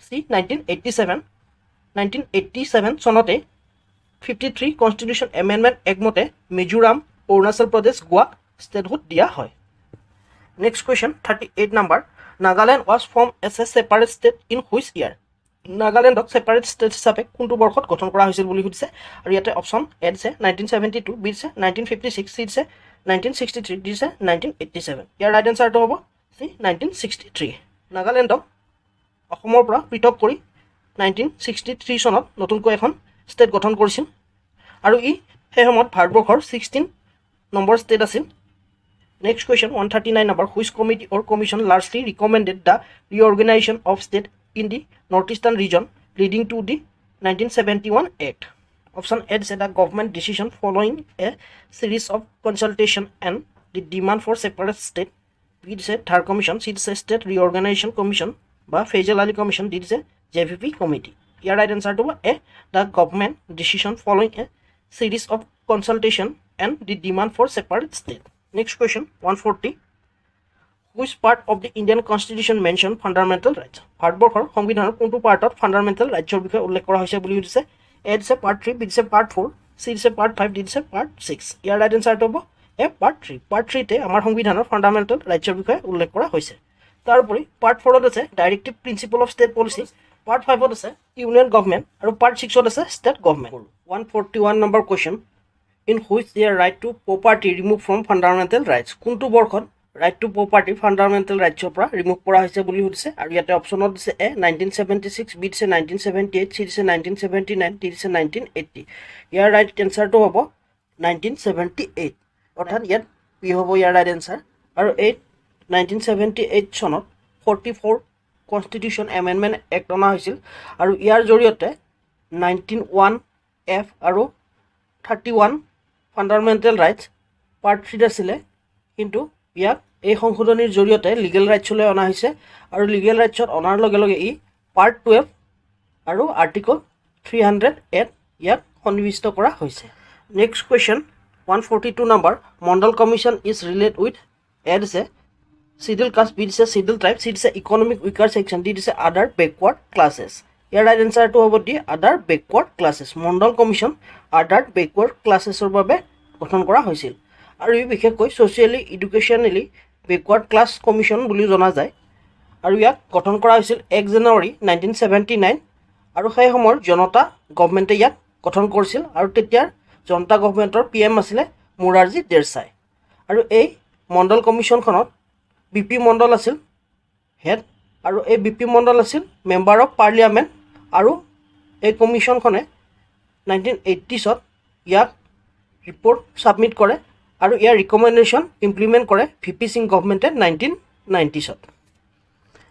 চি 1987। 1987 চনতে 53 কনষ্টিটিউশ্যন এমেণ্ডমেণ্ট এক্ট মতে মিজোৰাম, অৰুণাচল প্ৰদেশ, গোৱাক ষ্টেটহুড দিয়া হয়। Next question 38 number, Nagaland was form as a separate state in which year. নাগালেণ্ডক ছেপাৰেট ষ্টেট হিচাপে কোনটো বৰ্ষত গঠন কৰা হৈছিল বুলি সুধিছে আৰু ইয়াতে অপশ্যন এ দিছে 1972, বি দিছে 1956, চি দিছে 1963, ডি দিছে 1987। ইয়াৰ ৰাইট এনচাৰটো হ'ব চি 1963। নাগালেণ্ডক অসমৰ পৰা পৃথক কৰি 1963 চনত নতুনকৈ এখন ষ্টেট গঠন কৰিছিল আৰু ই সেই সময়ত ভাৰতবৰ্ষৰ 16 নম্বৰ ষ্টেট আছিল। Next question 139 number, which committee or commission largely recommended the reorganization of state in the north eastern region leading to the 1971 act. Option A দিছে the government decision following a series of consultation and the demand for separate state, B দিছে Dhar commission, C দিছে state reorganization commission বা Fazal Ali commission, D দিছে JVP committee. ইয়াৰ right এনচাৰটো হ'ব এ the government decision following a series of consultation and the demand for separate state. Next question 140, which part of the Indian constitution mention fundamental rights. ভাৰতবৰ্ষৰ সংবিধানৰ কোনটো পাৰ্টত fundamental ৰাইটছৰ বিষয়ে উল্লেখ কৰা হৈছে বুলি সুধিছে। এ দিছে পাৰ্ট 3, বি দিছে পাৰ্ট 4, চি দিছে পাৰ্ট 5, ডি দিছে পাৰ্ট 6। ইয়াৰ ৰাইট এনচাৰটো হ'ব এ পাৰ্ট 3। পাৰ্ট 3তে আমাৰ সংবিধানৰ ফাণ্ডামেণ্টেল ৰাইটছৰ বিষয়ে উল্লেখ কৰা হৈছে। তাৰোপৰি পাৰ্ট 4ত আছে directive principle of state policy, part 5ত আছে ইউনিয়ন গভৰ্ণমেণ্ট আৰু পাৰ্ট 6ত আছে state government. 141 number question, in which year right to property remove from fundamental rights. কোনটো বৰ্ষত ৰাইট টু প্ৰপাৰ্টি ফাণ্ডামেণ্টেল ৰাইটছৰ পৰা ৰিমুভ কৰা হৈছে বুলি সুধিছে আৰু ইয়াতে অপশ্যনত দিছে এ 1976, বি দিছে 1978, চি দিছে 1979, ডি দিছে 1980। ইয়াৰ ৰাইট এনচাৰটো হ'ব 1978, অৰ্থাৎ ইয়াত পি হ'ব ইয়াৰ ৰাইট এনচাৰ। আৰু এই 1978 চনত 44 কনষ্টিটিউশ্যন এমেণ্ডমেণ্ট এক্ট অনা হৈছিল আৰু ইয়াৰ জৰিয়তে 19(1)(f) আৰু 31 ফাণ্ডামেণ্টেল ৰাইটছ পাৰ্ট 3 আছিলে, কিন্তু ইয়াক এই সংশোধনীৰ জৰিয়তে লিগেল ৰাইটছলৈ অনা হৈছে আৰু লিগেল ৰাইটছত অনাৰ লগে লগে ই পাৰ্ট 12 আৰু আৰ্টিকল 308 ইয়াক সন্নিৱিষ্ট কৰা হৈছে। Next question 142 number, Mandal commission is relate with a দিছে শিডিউল কাষ্ট, বি দিছে শিডিউল ট্ৰাইব, চি দিছে ইকনমিক উইকাৰ ছেকশ্যন, ডি দিছে আদাৰ বেকৱাৰ্ড ক্লাছেছ। ইয়াৰ ৰাইট এনচাৰটো হ'ব ডি আদাৰ বেকৱাৰ্ড ক্লাছেছ। মণ্ডল কমিশ্যন আদাৰ বেকৱাৰ্ড ক্লাছেছৰ বাবে গঠন কৰা হৈছিল আৰু ই বিশেষকৈ ছ'চিয়েলি এডুকেশ্যনেলি বেকৱাৰ্ড ক্লাছ কমিশ্যন বুলিও জনা যায় আৰু ইয়াক গঠন কৰা হৈছিল 1 জানুৱাৰী 1979 আৰু সেই সময়ৰ জনতা গভমেণ্টে ইয়াক গঠন কৰিছিল আৰু তেতিয়াৰ জনতা গভমেণ্টৰ PM আছিলে মোৰাৰজী দেশাই আৰু এই মণ্ডল কমিশ্যনখনত BP মণ্ডল আছিল হেড আৰু এই BP মণ্ডল আছিল মেম্বাৰ অফ পাৰ্লিয়ামেণ্ট আৰু এই কমিশ্যনখনে 1980ত ইয়াক ৰিপৰ্ট ছাবমিট কৰে আৰু ইয়াৰ ৰিকমেণ্ডেশ্যন ইমপ্লিমেণ্ট কৰে VP Singh গভমেণ্টে 1990ত।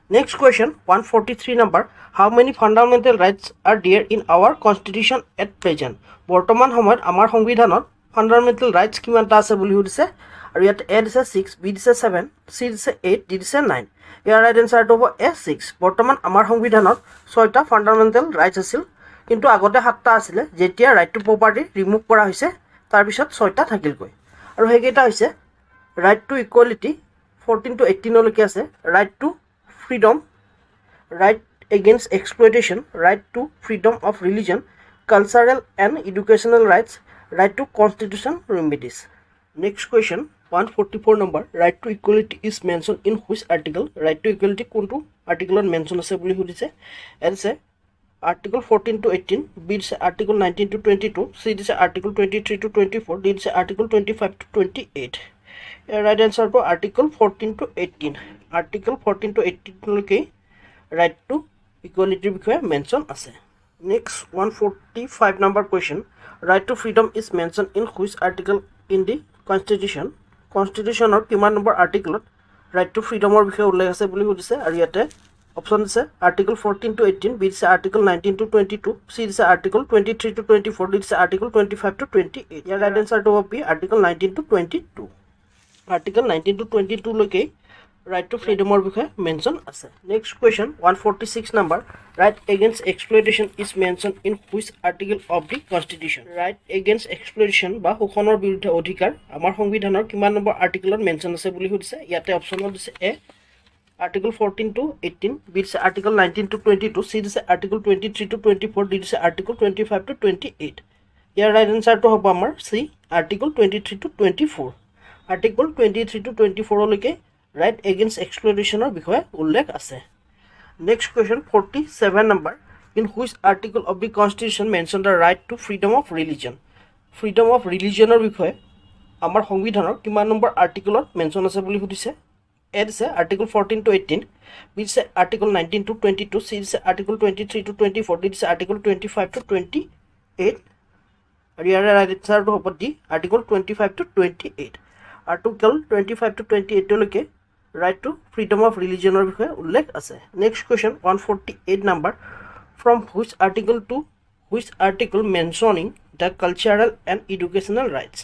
Next question, 143 number. How many fundamental rights are there in our constitution at present? বৰ্তমান সময়ত আমাৰ সংবিধানত ফাণ্ডামেণ্টেল ৰাইটছ কিমানটা আছে বুলি সুধিছে আৰু ইয়াত A দিছে 6, B দিছে 7, C দিছে 8, D দিছে 9। ইয়াৰ ৰাইট এনচাৰটো হ'ব A6। বৰ্তমান আমাৰ সংবিধানত 6টা ফাণ্ডামেণ্টেল ৰাইটছ আছিল, কিন্তু আগতে 7টা আছিলে। যেতিয়া ৰাইট টু প্ৰপাৰ্টি ৰিমুভ কৰা হৈছে তাৰপিছত 6টা থাকিলগৈ আৰু সেইকেইটা হৈছে ৰাইট টু ইকুৱেলিটি 14 to 18 লৈকে আছে, right two freedom, right against exploitation, right to freedom of religion, cultural and educational rights, right to constitution remedies. Next question, 144 number. Right to equality is mentioned in which article? Right to equality কোনটো আৰ্টিকলত mention আছে বুলি সুধিছে। A দিছে article 14 to 18, B দিছে article 19 to 22, C দিছে article 23 to 24, D দিছে article 25 to 28। Right এনচাৰটো article 14 to 18। Article 14 to 18 লৈকে ৰাইট টু ইকুৱেলিটিৰ বিষয়ে মেনশ্যন আছে। Next 145 number question, right to freedom is mention in which article in the constitution? কনষ্টিটিউশ্যনৰ কিমান নম্বৰ আৰ্টিকলত ৰাইট টু ফ্ৰীডমৰ বিষয়ে উল্লেখ আছে বুলি সুধিছে আৰু ইয়াতে অপশ্যন দিছে আৰ্টিকল 14 to 18, বি দিছে আৰ্টিকল 19 to 22, চি দিছে আৰ্টিকল 23 to 24, ডি দিছে আৰ্টিকল 25 to 28। ইয়াৰ ৰাইট এনচাৰটো হ'ব B article 19 to 22। Article 19 to 22 লৈকে right to freedom or বিষয়ে mention আছে। Next question, 146 number. Right against exploitation is mentioned in which article of the constitution? Right against exploitation বা শোষণৰ বিৰুদ্ধে অধিকাৰ আমাৰ সংবিধানৰ কিমান নম্বৰ আৰ্টিকলত মেনশ্যন আছে বুলি সুধিছে। ইয়াতে অপশ্যনত দিছে এ আৰ্টিকল 14 to 18, বি দিছে আৰ্টিকল 19 to 22, চি দিছে আৰ্টিকল 23 to 24, ডি দিছে আৰ্টিকল 25 to 28। ইয়াৰ ৰাইট এনচাৰটো হ'ব আমাৰ C article 23 to 24। Article 23 to 24 লৈকে right against exploitation বিষয়ে উল্লেখ আছে। Next question, 47 number. In which article of the constitution mention the right to freedom of religion? Freedom of religion বিষয়ে আমাৰ সংবিধানৰ কিমান নম্বৰ আৰ্টিকলত মেনশ্যন আছে বুলি সুধিছে। এ দিছে আৰ্টিকল 14 to 18, বি দিছে আৰ্টিকল 19 to 22, চি দিছে আৰ্টিকল 23 to 24, ডি দিছে আৰ্টিকল 25 to 28 আৰু ইয়াৰ ৰাইট এনচাৰটো হ'ব D article 25 to 28। Article 25 to 28 লৈকে right to freedom of religion বিষয়ে উল্লেখ আছে। Next question, 148 number. From which article to which article mentioning the cultural and educational rights?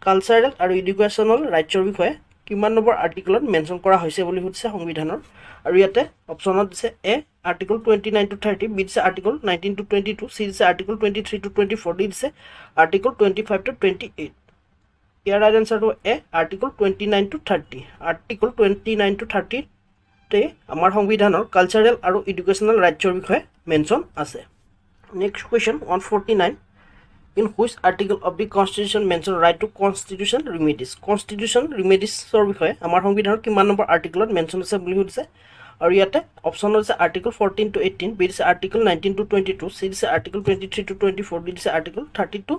Cultural আৰু educational rights বিষয়ে কিমান নম্বৰ আৰ্টিকলত মেনশ্যন কৰা হৈছে বুলি সুধিছে সংবিধানৰ আৰু ইয়াতে অপশ্যনত দিছে এ আৰ্টিকল 29 to 30, বি দিছে আৰ্টিকল 19 to 22, চি দিছে আৰ্টিকল 23 to 24, ডি দিছে আৰ্টিকল 25 to 28। ইয়াৰ ৰাইট এনচাৰটো A article 29 to 30। Article 29 to 30তে আমাৰ সংবিধানৰ কালচাৰেল আৰু এডুকেশ্যনেল ৰাইটছৰ বিষয়ে মেনশ্যন আছে। Next question, 149. In which article of the constitution mention right to constitution remedies? Constitution remediesৰ বিষয়ে আমাৰ সংবিধানৰ কিমান নম্বৰ আৰ্টিকলত মেনশ্যন আছে বুলি সুধিছে আৰু ইয়াতে অপশ্যন আছে আৰ্টিকল 14 to 18, বি দিছে আৰ্টিকল 19 to 22, চি দিছে আৰ্টিকল 23 to 24, ডি দিছে আৰ্টিকল 32।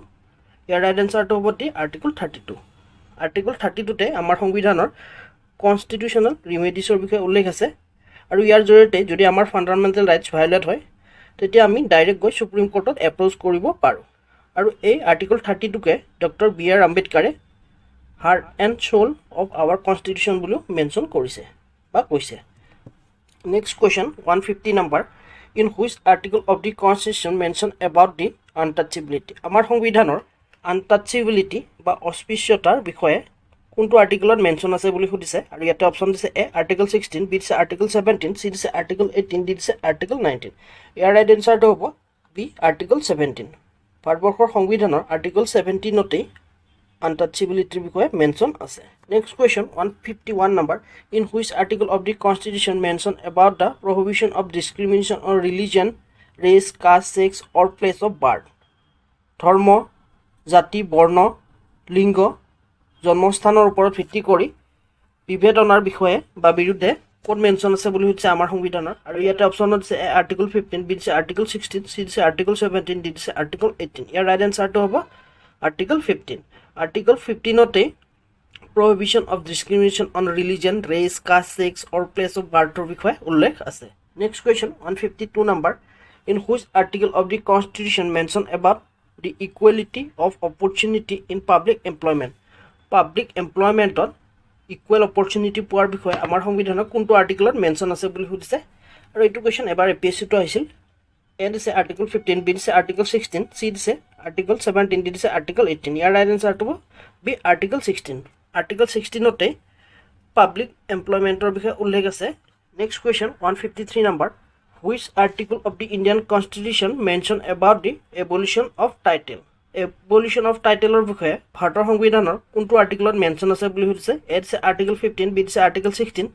ইয়াৰ ৰাইট এনচাৰটো হ'ব ডি আৰ্টিকল 32। আৰ্টিকল 32তে আমাৰ সংবিধানৰ কনষ্টিটিউশ্যনেল ৰিমেডিছৰ বিষয়ে উল্লেখ আছে আৰু ইয়াৰ জৰিয়তে যদি আমাৰ ফাণ্ডামেণ্টেল ৰাইটছ ভায়োলেট হয় তেতিয়া আমি ডাইৰেক্ট গৈ সুপ্ৰিম কোৰ্টত এপ্ৰ'চ কৰিব পাৰোঁ আৰু এই আৰ্টিকল 32কে ডক্টৰ B.R. আম্বেদকাৰে heart and soul of our constitution বুলিও মেনশ্যন কৰিছে বা কৈছে। Next question, 150 number. In which article of the constitution mention about the untouchability? আমাৰ সংবিধানৰ আনটাচেবিলিটি বা অস্পৃশ্যতাৰ বিষয়ে কোনটো আৰ্টিকলত মেনশ্যন আছে বুলি সুধিছে আৰু ইয়াতে অপশ্যন দিছে এ আৰ্টিকল 16, বি দিছে আৰ্টিকল 17, চি দিছে আৰ্টিকল 18, ডি দিছে আৰ্টিকল 19। ইয়াৰ ৰাইট এনচাৰটো হ'ব বি আৰ্টিকল 17। ভাৰতবৰ্ষৰ সংবিধানৰ আৰ্টিকল 17তেই আনটাচেবিলিটিৰ বিষয়ে মেনশ্যন আছে next question 151 number in which article of the constitution mention about the prohibition of discrimination on religion race caste sex or place of birth ধৰ্ম জাতি বৰ্ণ লিংগ জন্মস্থানৰ ওপৰত ভিত্তি কৰি বিভেদনাৰ বিষয়ে বা বিৰুদ্ধে ক'ত মেনশ্যন আছে বুলি হৈছে আমাৰ সংবিধানৰ আৰু ইয়াতে অপশ্যনত দিছে এ আৰ্টিকল 15 বি দিছে আৰ্টিকল 16 চি দিছে আৰ্টিকল 17 ডি দিছে আৰ্টিকল 18 ইয়াৰ ৰাইট এনচাৰটো হ'ব আৰ্টিকল 15 আৰ্টিকল 15তে prohibition of discrimination on religion race caste sex or place of birth বিষয়ে উল্লেখ আছে next question 152 number in which article of the constitution mention about the equality of opportunity in public employment equal opportunity পোৱাৰ বিষয়ে আমাৰ সংবিধানৰ কোনটো আৰ্টিকলত mention আছে বুলি সুধিছে আৰু এইটো কোৱেশ্চন এবাৰ এপিএসসি টো আহিছিল এ দিছে আৰ্টিকল 15 বি দিছে আৰ্টিকল 16 সি দিছে আৰ্টিকল 17 ডি দিছে আৰ্টিকল 18 ইয়াৰ ৰাইট এনসাৰটো বি আৰ্টিকল 16 আৰ্টিকল 16 তে পাব্লিক এমপ্লয়মেন্টৰ বিষয়ে উল্লেখ আছে next question 153 number which article of the Indian constitution mention about the abolition of title ৰ বিষয়ে ভাৰতৰ সংবিধানৰ কোনটো আৰ্টিকলত মেনশ্যন আছে বুলি সুধিছে এ দিছে আৰ্টিকল 15 বি দিছে আৰ্টিকল 16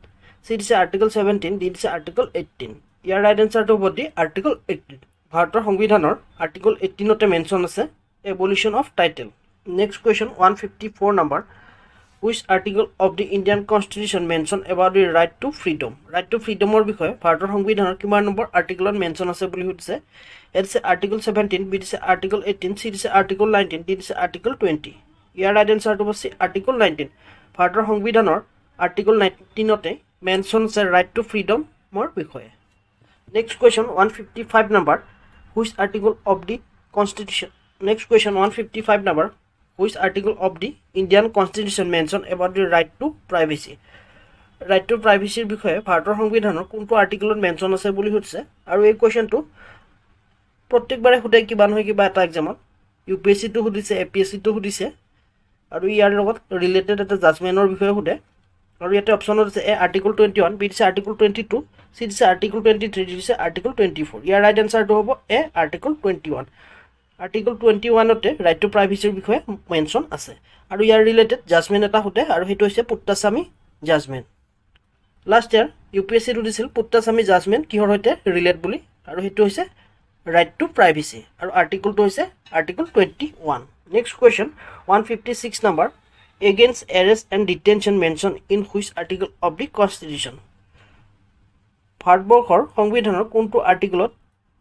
সি দিছে আৰ্টিকল 17 ডি দিছে আৰ্টিকল 18 ইয়াৰ ৰাইট এনসাৰটো হ'ব দি আৰ্টিকল 18 ভাৰতৰ সংবিধানৰ আৰ্টিকল 18 তে মেনশ্যন আছে abolition of title next question 154 number which article of the Indian constitution mention about the right to freedom or বিষয়ে ভাৰতৰ সংবিধানৰ কিমান নম্বৰ আৰ্টিকলত মেনশ্যন আছে বুলি সুধিছে এছে আৰ্টিকল 17 বি দিছে আৰ্টিকল 18 সি দিছে আৰ্টিকল 19 ডি দিছে আৰ্টিকল 20 ইয়াৰ ৰাইট এনসাৰটো হৈছে আৰ্টিকল 19 ভাৰতৰ সংবিধানৰ আৰ্টিকল 19 তে মেনশ্যন আছে right to freedom মোৰ বিষয়ে next question 155 number which article of the constitution next question 155 number which article of the Indian constitution mention about the right to privacy ৰ বিষয়ে ভাৰতৰ সংবিধানৰ কোনটো আৰ্টিকলত মেনশ্যন আছে বুলি সুধিছে আৰু এই কোৱেশ্চনটো প্ৰত্যেকবাৰে সুধে কিবা নহয় কিবা এটা এক্সামত ইউপিএসসি টো সুধিছে এপিএসসি টো সুধিছে আৰু ইয়াৰ লগত ৰিলেটেড এটা জাজমেন্টৰ বিষয়ে সুধে আৰু ইয়াতে অপশ্যনত আছে এ আৰ্টিকল 21 বি দিছে আৰ্টিকল 22 সি দিছে আৰ্টিকল 23 দিছে আৰ্টিকল 24 ইয়াৰ ৰাইট এনসাৰটো হ'ব এ আৰ্টিকল 21 আৰ্টিকল 21 তে ৰাইট টু প্ৰাইভেচিৰ বিষয়ে মেনশ্যন আছে আৰু ইয়াৰ ৰিলেটেড জাজমেন্ট এটা হতে আৰু হেতু হৈছে পুত্তাস্বামী জাজমেন্ট লাষ্ট ইয়াৰ ইউপিএসসি টো দিছিল পুত্তাস্বামী জাজমেন্ট কিহৰ হৈতে ৰিলেট বুলি আৰু হেতু হৈছে ৰাইট টু প্ৰাইভেচি আৰু আৰ্টিকলটো হৈছে article 21 next question 156 number against arrest and detention mention in which article of the constitution ভাৰতবৰ্ষৰ সংবিধানৰ কোনটো আৰ্টিকলত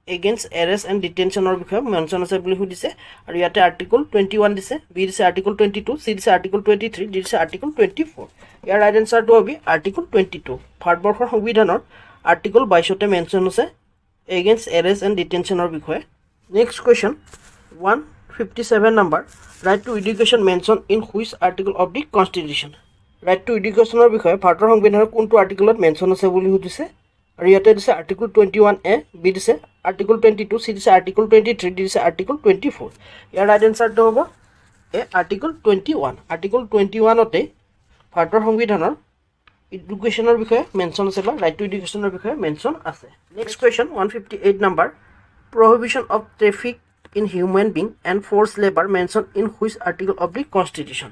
against arrest and detention or বিষয়ে মেনশ্যন আছে বুলি সুধিছে আৰু ইয়াতে আৰ্টিকল 21 দিছে বি দিছে আৰ্টিকল 22 সি দিছে আৰ্টিকল 23 ডি দিছে আৰ্টিকল 24 ইয়াৰ ৰাইট এনসাৰটো হ'ব আৰ্টিকল 22 ভাৰতবৰ্ষৰ সংবিধানৰ আৰ্টিকল 22 তে মেনশ্যন আছে against arrest and detention or বিষয়ে next question 157 number right to education mention in which article of the constitution right to education ৰ বিষয়ে ভাৰতৰ সংবিধানৰ কোনটো আৰ্টিকলত মেনশ্যন আছে বুলি সুধিছে আৰু ইয়াতে দিছে আৰ্টিকল 21 এ বি দিছে আৰ্টিকল 22 সি দিছে আৰ্টিকল 23 ডি দিছে আৰ্টিকল 24 ইয়াৰ ৰাইট এনসাৰটো হ'ব এ আৰ্টিকল 21 আৰ্টিকল 21 তে ভাৰতৰ সংবিধানৰ এডুকেশ্যনৰ বিষয়ে মেনশ্যন আছে বা ৰাইট টু এডুকেশ্যনৰ বিষয়ে মেনশ্যন আছে next question 158 number prohibition of traffic in human being and forced labor mentioned in which article of the constitution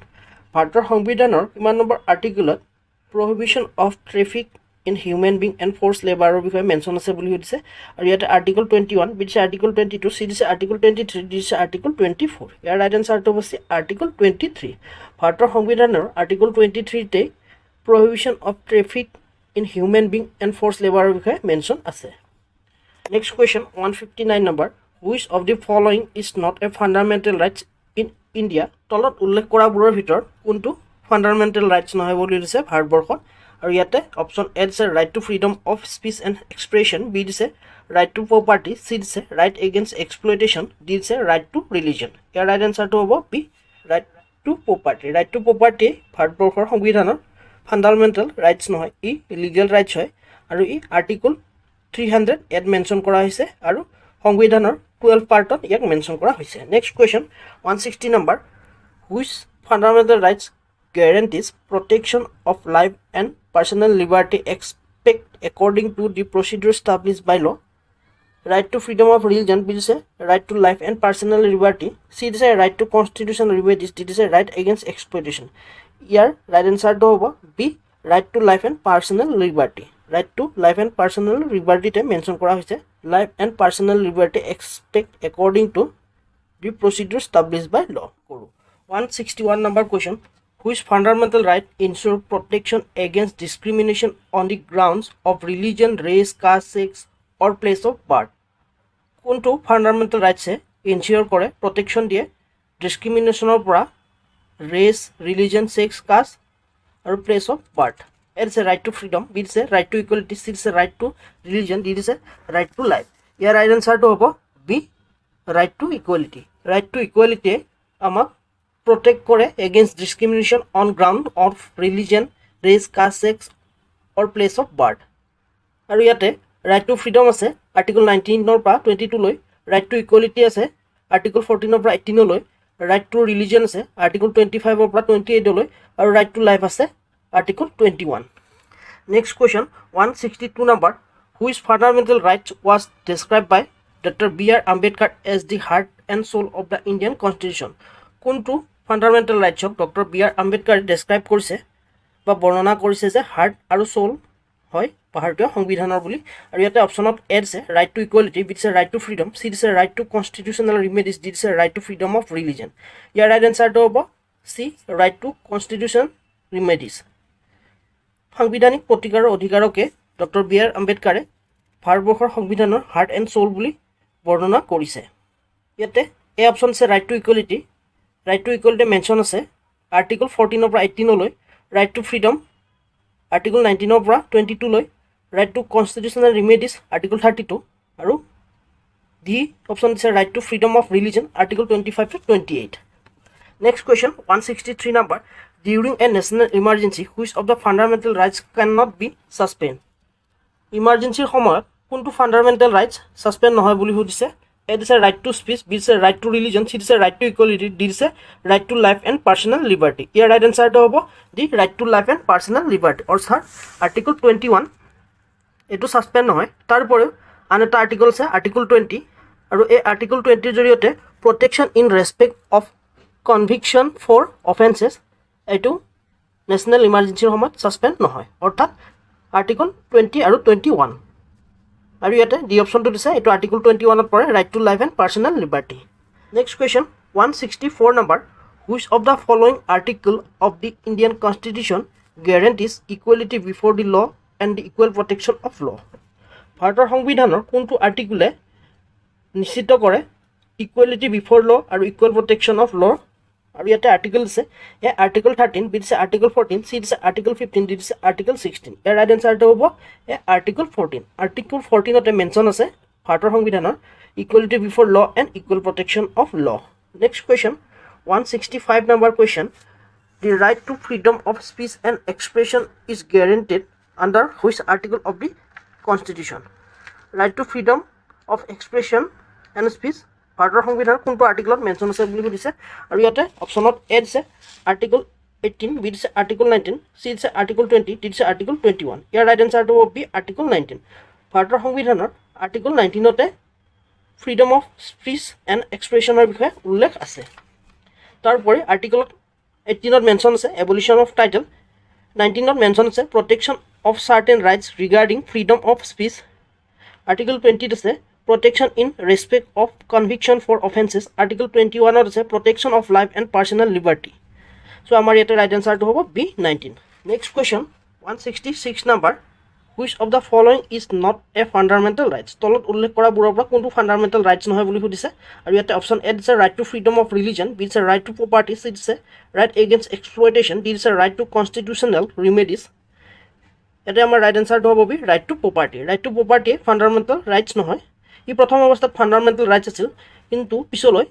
ভাৰতৰ সংবিধানৰ কিমান নম্বৰ আৰ্টিকলত prohibition of traffic in human being and forced labor ৰ বিষয়ে mention আছে বুলি সুধিছে আৰু ইয়াতে আৰ্টিকল 21 বি দিছে আৰ্টিকল 22 সি দিছে আৰ্টিকল 23 ডি দিছে আৰ্টিকল 24 ইয়াৰ ৰাইট এনসাৰটো হৈছে আৰ্টিকল 23 ভাৰতৰ সংবিধানৰ আৰ্টিকল 23 তে prohibition of traffic in human being and forced labor ৰ বিষয়ে মেনশ্যন আছে next question 159 number which of the following is not a fundamental rights in India তলত উল্লেখ কৰাবোৰৰ ভিতৰত কোনটো ফাণ্ডামেণ্টেল ৰাইটছ নহয় বুলি দিছে ভাৰতবৰ্ষত আৰু ইয়াতে অপশ্যন এ দিছে right to freedom of speech and expression B দিছে ৰাইট টু প্ৰপাৰ্টি চি দিছে ৰাইট এগেইনষ্ট এক্সপ্লইটেশ্যন ডি দিছে ৰাইট টু ৰিলিজন ইয়াৰ ৰাইট এনসাৰটো হ'ব বি ৰাইট টু প্ৰপাৰ্টি ভাৰতবৰ্ষৰ সংবিধানৰ ফাণ্ডামেণ্টেল ৰাইটছ নহয় ই লিগেল ৰাইটছ হয় আৰু ই আৰ্টিকল 300 এড মেনশ্যন কৰা হৈছে আৰু সংবিধানৰ 12 পাৰ্টত ইয়াক মেনশ্যন কৰা হৈছে next question 160 number which fundamental rights guarantees protection of life and personal liberty expect according to the procedure established by law right to freedom of religion, B দিছে right to life and personal liberty, C দিছে right to constitutional remedies, D দিছে right against exploitation. ইয়াৰ right answer টো হ'ব B right to life and personal liberty. right to life and personal liberty তে mention কৰা হৈছে life and personal liberty expect according to the procedure established by law. 161 number question. Which fundamental right ensure protection against discrimination on the grounds of religion, race, caste, sex, or place of birth? কোনটো fundamental ৰাইটছে ensure কৰে protection দিয়ে ডিছক্ৰিমিনেশ্যনৰ পৰা race religion sex caste আৰু place of birth? A দিছে right to freedom, B দিছে right to equality, C দিছে ৰাইট টু ৰিলিজন, ডি দিছে ৰাইট টু লাইফ। ইয়াৰ ৰাইট এনচাৰটো হ'ব B right to equality. Right to ইকুৱেলিটিয়ে আমাক প্ৰটেক্ট কৰে against discrimination on ground of religion, race, caste, sex or place of birth. আৰু ইয়াতে ৰাইট টু ফ্ৰীডম আছে আৰ্টিকল 19ৰ পৰা 22 লৈ, ৰাইট টু ইকুৱেলিটি আছে আৰ্টিকল 14ৰ পৰা 18 লৈ, ৰাইট টু ৰিলিজন আছে আৰ্টিকল 25ৰ পৰা 28 লৈ, আৰু ৰাইট টু লাইফ আছে article 21। Next question 162 number. Which fundamental rights was describe by doctor B.R. Ambedkar as the heart and soul of the Indian constitution? কোনটো ফাণ্ডামেণ্টেল ৰাইটছক ডক্টৰ B.R. আম্বেদকাৰে describe কৰিছে বা বৰ্ণনা কৰিছে যে হাৰ্ট আৰু সোল হয় ভাৰতীয় সংবিধানৰ বুলি? আৰু ইয়াতে অপশ্যনত এ দিছে ৰাইট টু ইকুৱেলিটি, বি দিছে ৰাইট টু ফ্ৰীডম, চি দিছে right to constitutional remedies, D দিছে right to freedom of religion. ইয়াৰ ৰাইট এনচাৰটো হ'ব C right to constitution remedies. সাংবিধানিক প্ৰতিকাৰৰ অধিকাৰকে ডক্টৰ B.R. আম্বেদকাৰে ভাৰতবৰ্ষৰ সংবিধানৰ হাৰ্ট এণ্ড সোল বুলি বৰ্ণনা কৰিছে। ইয়াতে এ অপশ্যন আছে right to equality. Right to equality mention আছে আৰ্টিকল 14ৰ পৰা 18 লৈ, ৰাইট টু ফ্ৰীডম আৰ্টিকল 19ৰ পৰা 22 লৈ, right to constitutional remedies article 32, আৰু ডি অপশ্যন দিছে right to freedom of religion article 25 to 28। Next question 163 number. During a national emergency which of the fundamental rights can not be suspend? ইমাৰ্জেঞ্চিৰ সময়ত কোনটো fundamental rights suspend নহয় বুলি সুধিছে? A দিছে right to speech, B দিছে right to religion, C দিছে right to equality, D দিছে right to life and personal liberty. ইয়াৰ ৰাইট এনচাৰটো হ'ব the right to life and personal liberty. অৰ্থাৎ আৰ্টিকল 21 এইটো ছাছপেণ্ড নহয়। তাৰ উপৰিও আন এটা আৰ্টিকল আছে আৰ্টিকল 20, আৰু এই আৰ্টিকল 20ৰ জৰিয়তে protection in respect of conviction for offences এইটো নেশ্যনেল ইমাৰ্জেঞ্চিৰ সময়ত ছাছপেণ্ড নহয়। অৰ্থাৎ আৰ্টিকল 20 আৰু 21। আৰু ইয়াতে ডি অপশ্যনটো দিছে এইটো আৰ্টিকল 21ত পৰে right to life and personal liberty. Next question 164 number. Which of the following article of the Indian constitution guarantees equality before the law and the equal protection of law? ভাৰতৰ সংবিধানৰ কোনটো আৰ্টিকলে নিশ্চিত কৰে ইকুৱেলিটি বিফৰ ল আৰু equal protection of ল? আৰু ইয়াতে আৰ্টিকল দিছে এ আৰ্টিকল 13, বি দিছে আৰ্টিকল 14, চি দিছে আৰ্টিকল 15, ডি দিছে আৰ্টিকল 16। ইয়াৰ ৰাইট এনচাৰটো হ'ব এ আৰ্টিকল 14। আৰ্টিকল 14তে মেনশ্যন আছে ভাৰতৰ সংবিধানৰ equality before law and equal protection of law. Next question 165 number question. The right to freedom of speech and expression is guaranteed under which article of the constitution? Right to freedom of expression and speech ভাৰতৰ সংবিধানৰ কোনটো আৰ্টিকলত mention আছে বুলি সুধিছে? আৰু ইয়াতে অপশ্যনত A দিছে আৰ্টিকল 18, বি দিছে আৰ্টিকল 19, চি দিছে আৰ্টিকল 20, ডি দিছে আৰ্টিকল 21। ইয়াৰ ৰাইট এনচাৰটো হ'ব বি আৰ্টিকল 19। ভাৰতৰ সংবিধানৰ আৰ্টিকল 19তে ফ্ৰীডম অফ স্পীচ এণ্ড এক্সপ্ৰেছনৰ বিষয়ে উল্লেখ আছে। তাৰোপৰি আৰ্টিকল 18ত মেনশ্যন আছে এবলিশ্যন অফ টাইটেল, 19ত মেনশ্যন আছে protection of certain rights regarding freedom of speech, article 20ত আছে protection in respect of conviction for offenses, article 21 আছে protection of life and personal liberty. So আমাৰ ইয়াতে right answer টো হ'ব B19. Next question 166 number. Which of the following is not a fundamental rights? তলত উল্লেখ কৰা বোৰৰ পৰা কোনটো ফাণ্ডামেণ্টেল ৰাইটছ নহয় বুলি সুধিছে? আৰু ইয়াতে অপশ্যন এ দিছে right to freedom of religion, B দিছে ৰাইট টু প্ৰপাৰ্টি, চি দিছে ৰাইট এগেইনষ্ট এক্সপ্লইটেশ্যন, ডি দিছে ৰাইট টু কনষ্টিটিউশ্যনেল ৰিমেডিজ। ইয়াতে আমাৰ ৰাইট এনচাৰটো হ'ব B right to property. Right to প্ৰপাৰ্টিয়ে ফাণ্ডামেণ্টেল ৰাইটছ নহয়। ই প্ৰথম অৱস্থাত ফাণ্ডামেণ্টেল ৰাইটছ আছিল, কিন্তু পিছলৈ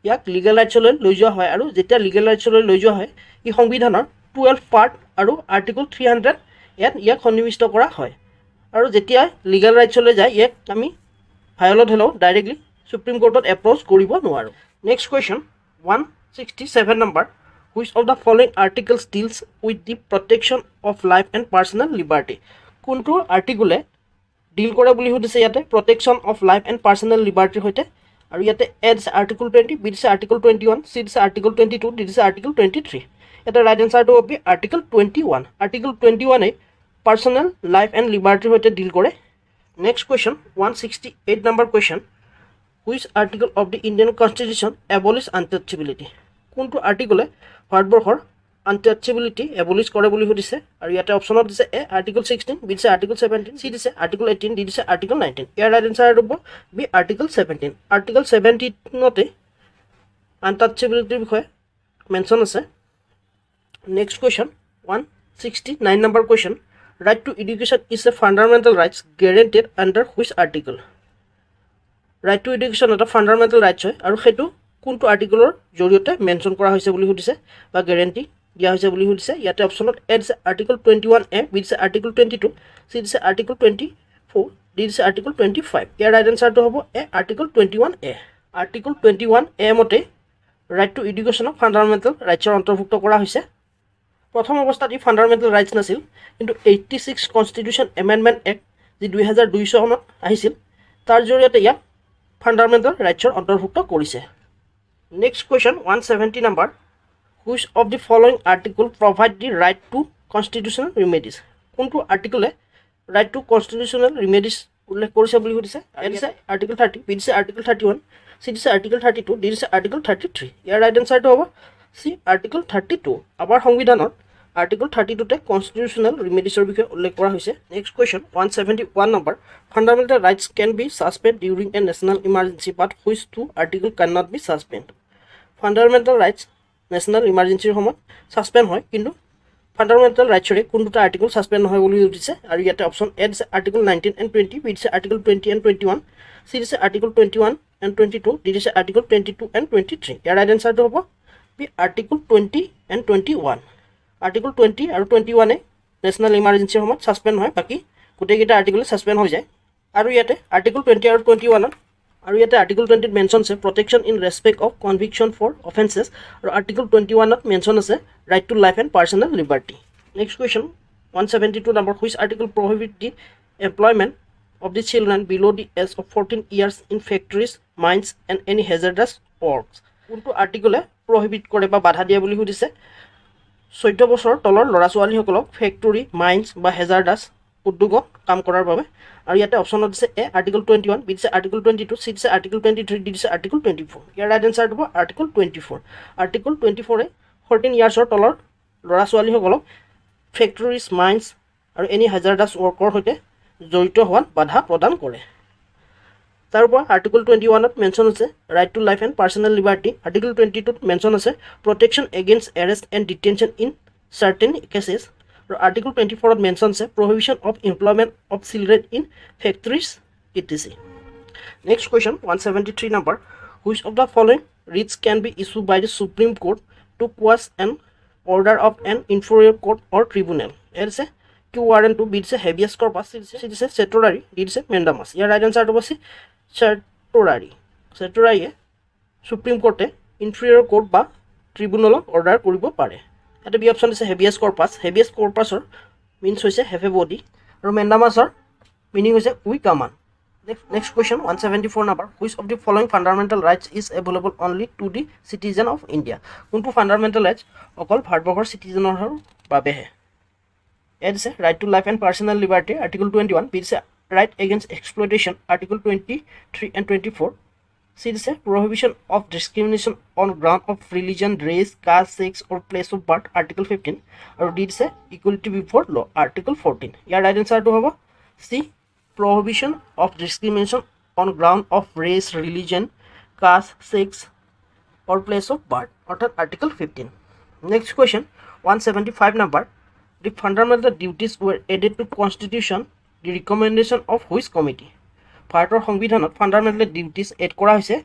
ইয়াক লিগেল ৰাইটছলৈ লৈ যোৱা হয়। আৰু যেতিয়া লিগেল ৰাইটছলৈ লৈ যোৱা হয় ই সংবিধানৰ 12 পাৰ্ট আৰু আৰ্টিকল 300 ইয়াক সন্নিৱিষ্ট কৰা হয়। আৰু যেতিয়া লিগেল ৰাইটছলৈ যায় ইয়াক আমি ভায়লেট হ'লেও ডাইৰেক্টলি সুপ্ৰিম কোৰ্টত এপ্ৰ'চ কৰিব নোৱাৰোঁ। Next question 167 number. Which of the following articles deals with the protection of life and personal liberty? কোনটো আৰ্টিকলে ডিল কৰে বুলি সুধিছে ইয়াতে protection of life and personal লিবাৰ্টিৰ সৈতে আৰু ইয়াতে এ দিছে আৰ্টিকল 20, বি দিছে আৰ্টিকল 21, চি দিছে আৰ্টিকল 22, ডি দিছে আৰ্টিকল 23। ইয়াতে ৰাইট এনচাৰটো হ'ব article 21। Article 21 personal life and লিবাৰ্টিৰ সৈতে ডিল কৰে। Next question 168 number question, which article of the Indian constitution abolish untouchability? কোনটো আৰ্টিকলে ভাৰতবৰ্ষৰ আনটাচেবিলিটি এবলিছ কৰে বুলি সুধিছে আৰু ইয়াতে অপশ্যনত দিছে এ আৰ্টিকল 16, বি দিছে আৰ্টিকল 17, চি দিছে আৰ্টিকল 18, ডি দিছে আৰ্টিকল 19। ইয়াৰ ৰাইট এনচাৰ হ'ব বি আৰ্টিকল 17। আৰ্টিকল 17তে আনটাচেবিলিটিৰ বিষয়ে মেনশ্যন আছে। Next question 169 number question, right to education is a fundamental rights guaranteed under which article? Right to education এটা ফাণ্ডামেণ্টেল ৰাইটছ হয় আৰু সেইটো কোনটো আৰ্টিকলৰ জৰিয়তে মেনশ্যন কৰা হৈছে বুলি সুধিছে বা গেৰেণ্টি দিয়া হৈছে বুলি সুধিছে। ইয়াতে অপশ্যনত এ দিছে আৰ্টিকল 21A, বি দিছে আৰ্টিকল 22, চি দিছে আৰ্টিকল 24, ডি দিছে আৰ্টিকল 25। ইয়াৰ ৰাইট এনচাৰটো হ'ব A article 21A। Article 21A মতে ৰাইট টু এডুকেশ্যনক ফাণ্ডামেণ্টেল ৰাইটছৰ অন্তৰ্ভুক্ত কৰা হৈছে। প্ৰথম অৱস্থাত ই ফাণ্ডামেণ্টেল ৰাইটছ নাছিল, কিন্তু 86 কনষ্টিটিউশ্যন এমেণ্ডমেণ্ট এক্ট যি 2002 চনত আহিছিল তাৰ জৰিয়তে ইয়াক ফাণ্ডামেণ্টেল ৰাইটছৰ অন্তৰ্ভুক্ত কৰিছে। Next question 170 number, which of the following article provide the right to constitutional remedies? কোনটো আৰ্টিকলে ৰাইট টু কনষ্টিটিউশ্যনেল ৰিমেডিজ উল্লেখ কৰিছে বুলি সুধিছে। এ দিছে আৰ্টিকল 30, বি দিছে আৰ্টিকল 31, চি দিছে আৰ্টিকল 32, ডি দিছে আৰ্টিকল 33। ইয়াৰ ৰাইট এনচাৰটো হ'ব চি আৰ্টিকল 32। আমাৰ সংবিধানত আৰ্টিকল 32তে কনষ্টিটিউশ্যনেল ৰিমেডিছৰ বিষয়ে উল্লেখ কৰা হৈছে। Next question 171 number, fundamental rights can be suspend during a national emergency but which two article can not be suspend? Fundamental rights national ইমাৰ্জেঞ্চিৰ সময়ত ছাছপেণ্ড হয়, কিন্তু ফাণ্ডামেণ্টেল ৰাইটছৰে কোন দুটা আৰ্টিকল ছাছপেণ্ড নহয় বুলি সুধিছে আৰু ইয়াতে অপশ্যন এ দিছে আৰ্টিকল 19 and 20, বি দিছে আৰ্টিকল 20 and 21, চি দিছে আৰ্টিকল 21 and 22, ডি দিছে আৰ্টিকল 22 and 23। ইয়াৰ ৰাইট এনচাৰটো হ'ব বি আৰ্টিকল 20 and 21। আৰ্টিকল 20 আৰু 21 নেশ্যনেল ইমাৰ্জেঞ্চিৰ সময়ত ছাছপেণ্ড হয়, বাকী গোটেইকেইটা আৰ্টিকলে ছাছপেণ্ড হৈ যায়। আৰু ইয়াতে আৰ্টিকল 20 আৰু 21 আৰু ইয়াতে আৰ্টিকল 20ত মেনশ্যন আছে protection in respect of conviction for offences আৰু আৰ্টিকল 21ত মেনশ্যন আছে right to life and personal liberty. Next question 172 number, which article prohibit the employment of the children below' the age of 14 years in factories, mines and any hazardous works? কোনটো আৰ্টিকলে প্ৰহিবিট কৰে বা বাধা দিয়ে বুলি সুধিছে 14 বছৰৰ তলৰ ল'ৰা ছোৱালীসকলক ফেক্টৰী, মাইন্স বা হেজাৰ্ডাছ উদ্যোগত কাম কৰাৰ বাবে? আৰু ইয়াতে অপশ্যনত দিছে এ আৰ্টিকল 21, বি দিছে আৰ্টিকল 22, চি দিছে আৰ্টিকল 23, ডি দিছে আৰ্টিকল 24। ইয়াৰ ৰাইট এনচাৰটো হ'ব আৰ্টিকল 24। আৰ্টিকল 24 14 yearsৰ তলৰ ল'ৰা ছোৱালীসকলক ফেক্টৰীজ, মাইন্স আৰু এনি হেজাৰ্ডাছ ৱৰ্কৰ সৈতে জড়িত হোৱাত বাধা প্ৰদান কৰে। তাৰপৰা আৰ্টিকল 21ত মেনশ্যন আছে right to life and personal liberty. Article 22ত মেনশ্যন আছে protection against arrest and detention in certain cases আৰু আৰ্টিকল 24ত মেনশ্যন আছে prohibition of employment of children in factories etc. Next question 173 number, which of the following writs can be issue by the supreme court to quash an order of an inferior court or tribunal? A দিছে quo warranto, B দিছে habeas corpus, C দিছে চেটৰাৰী, D দিছে মেণ্ডামাছ। ইয়াৰ right এনচাৰটো হ'ব C চেটৰাৰী। চেটৰাৰীয়ে supreme কোৰ্টে inferior court বা ট্ৰিব্যুনেলক order কৰিব পাৰে। ইয়াতে বি অপশ্যন দিছে হেবিয়াছ কৰ্পাছ। হেবিয়াছ কৰ্পাছৰ মিনছ হৈছে হেভ এ বডি আৰু মেণ্ডামাছৰ মিনিং হৈছে উই কামান। Next question 174 number, which of the following fundamental rights is available only to the citizen of India? কোনটো ফাণ্ডামেণ্টেল ৰাইটছ অকল ভাৰতবৰ্ষৰ চিটিজেনৰ বাবেহে? এ দিছে right to life and personal liberty, article 21, B দিছে right against exploitation, article 23 and 24, C দিছে prohibition of discrimination on ground of religion, race, caste, sex or place of birth, article 15, আৰু D দিছে equality before law, article 14। ইয়াৰ right এনচাৰটো হ'ব C prohibition of discrimination on ground of race, religion, caste, sex or place of birth, অৰ্থাৎ article 15। Next question 175 number, the fundamental duties were added to constitution the recommendation of which committee? ভাৰতৰ সংবিধানত fundamental duties add কৰা হৈছে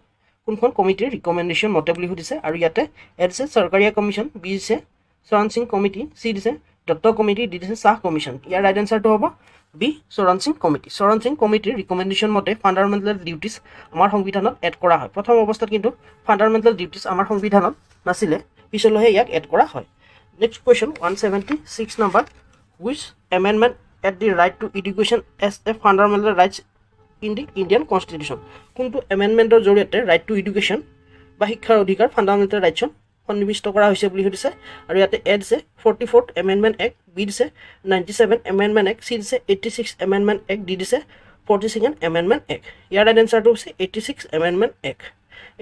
কোনখন কমিটিৰ recommendation মতে বুলি সুধিছে আৰু ইয়াতে এ দিছে চৰকাৰীয়া কমিশ্যন, বি দিছে চৰণ সিং কমিটি, চি দিছে দত্ত কমিটি, ডি দিছে শ্বাহ কমিশ্যন। ইয়াৰ ৰাইট এনচাৰটো হ'ব বি চৰণ সিং কমিটি। চৰণ সিং কমিটিৰ ৰিকমেণ্ডেশ্যন মতে ফাণ্ডামেণ্টেল ডিউটিজ আমাৰ সংবিধানত এড কৰা হয়। প্ৰথম অৱস্থাত কিন্তু ফাণ্ডামেণ্টেল ডিউটিজ আমাৰ সংবিধানত নাছিলে, পিছলৈহে ইয়াক এড কৰা হয়। Next question 176 number, which amendment at the right to education as a fundamental rights in the Indian Constitution. কোনটো এমেণ্ডমেণ্টৰ জৰিয়তে ৰাইট টু এডুকেশ্যন বা শিক্ষাৰ অধিকাৰ ফাণ্ডামেণ্টেল ৰাইটছত সন্নিৱিষ্ট কৰা হৈছে বুলি সুধিছে আৰু ইয়াতে এ দিছে 44th এমেণ্ডমেণ্ট এক্ট, বি দিছে 97 এমেণ্ডমেণ্ট এক্ট, চি দিছে 86 এমেণ্ডমেণ্ট এক্ট, ডি দিছে 42nd এমেণ্ডমেণ্ট এক্ট। ইয়াৰ ৰাইট এনচাৰটো হৈছে 86 এমেণ্ডমেণ্ট এক্ট।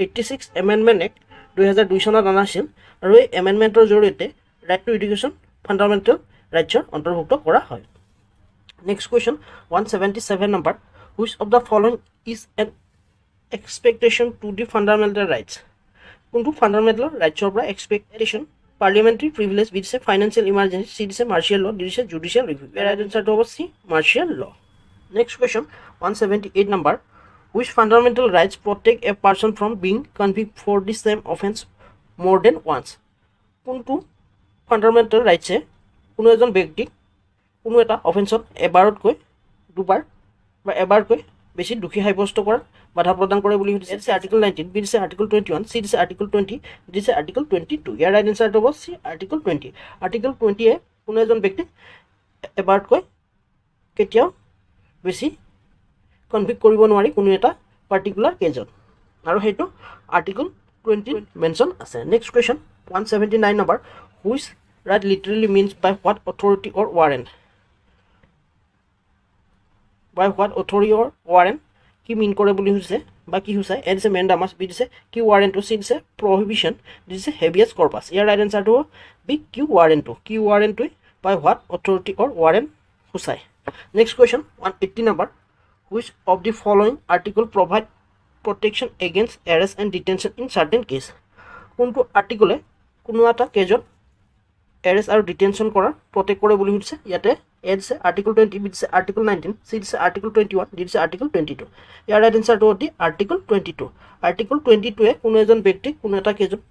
86 এমেণ্ডমেণ্ট এক্ট 2002 চনত অনা আছিল আৰু এই এমেণ্ডমেণ্টৰ জৰিয়তে ৰাইট টু এডুকেশ্যন ফাণ্ডামেণ্টেল ৰাইটছৰ অন্তৰ্ভুক্ত কৰা হয়। Next question 177 number, which of the following is an expectation to the fundamental rights? কোনটো ফাণ্ডামেণ্টেল ৰাইটছৰ পৰা এক্সপেক্টেশ্যন? পাৰ্লিয়ামেণ্টাৰী প্ৰিভিলেজ, বি দিছে ফাইনেন্সিয়েল ইমাৰ্জেঞ্চি, চি দিছে মাৰ্চিয়েল ল, ডি দিছে জুডিচিয়েল ৰিভিউ। ইয়াৰ ৰাইট এনচাৰটো হ'ব চি, মাৰ্চিয়েল ল। Next question 178 number, which fundamental rights protect a person from being convicted for the same offense more than once? কোনটো fundamental ৰাইটছে কোনো এজন ব্যক্তিক কোনো এটা অফেন্সত এবাৰতকৈ দুবাৰ বা এবাৰকৈ বেছি দোষী সাব্যস্ত কৰাত বাধা প্ৰদান কৰে বুলি সুধিছে। দিছে আৰ্টিকল 19, বি দিছে আৰ্টিকল 21, চি দিছে আৰ্টিকল 20, ডি দিছে আৰ্টিকল 22। ইয়াৰ ৰাইট এনচাৰটো হ'ব চি, আৰ্টিকল 20। আৰ্টিকল 20-এ কোনো এজন ব্যক্তিক এবাৰতকৈ কেতিয়াও বেছি কনভিক্ট কৰিব নোৱাৰি কোনো এটা পাৰ্টিকুলাৰ কেজত, আৰু সেইটো আৰ্টিকল 20 মেনশ্যন আছে। Next question 179 number, which right literally means by what authority or warrant? By what authority or warrant কি মিন কৰে বুলি সুধিছে বা কি সূচায়? এ দিছে মেণ্ডামাছ, বি দিছে কিউ ৱাৰেণ্টটো, চি দিছে প্ৰহিবিশ্যন, ডি দিছে হেভিয়াছ কৰ্পাছ। ইয়াৰ ৰাইট এনচাৰটো হ'ব বি, কিউ ৱাৰেণ্টটো। কিউ ৱাৰেণ্টটোৱে by what authority or warrant সূচায়। Next question 180 number, which of the following article provide protection against arrest and detention in certain case? কোনটো আৰ্টিকলে কোনো এটা কেজত এৰেষ্ট আৰু ডিটেনশ্যন কৰাৰ প্ৰটেক্ট কৰে বুলি সুধিছে? ইয়াতে এ দিছে আৰ্টিকল 20, বি দিছে আৰ্টিকল 19, চি দিছে আৰ্টিকল 21, ডি দিছে আৰ্টিকল 22। ইয়াৰ ৰাইট এনচাৰটো হ'ল আৰ্টিকল 22। আৰ্টিকল 22-এ কোনো এজন ব্যক্তিক কোনো এটা কেজত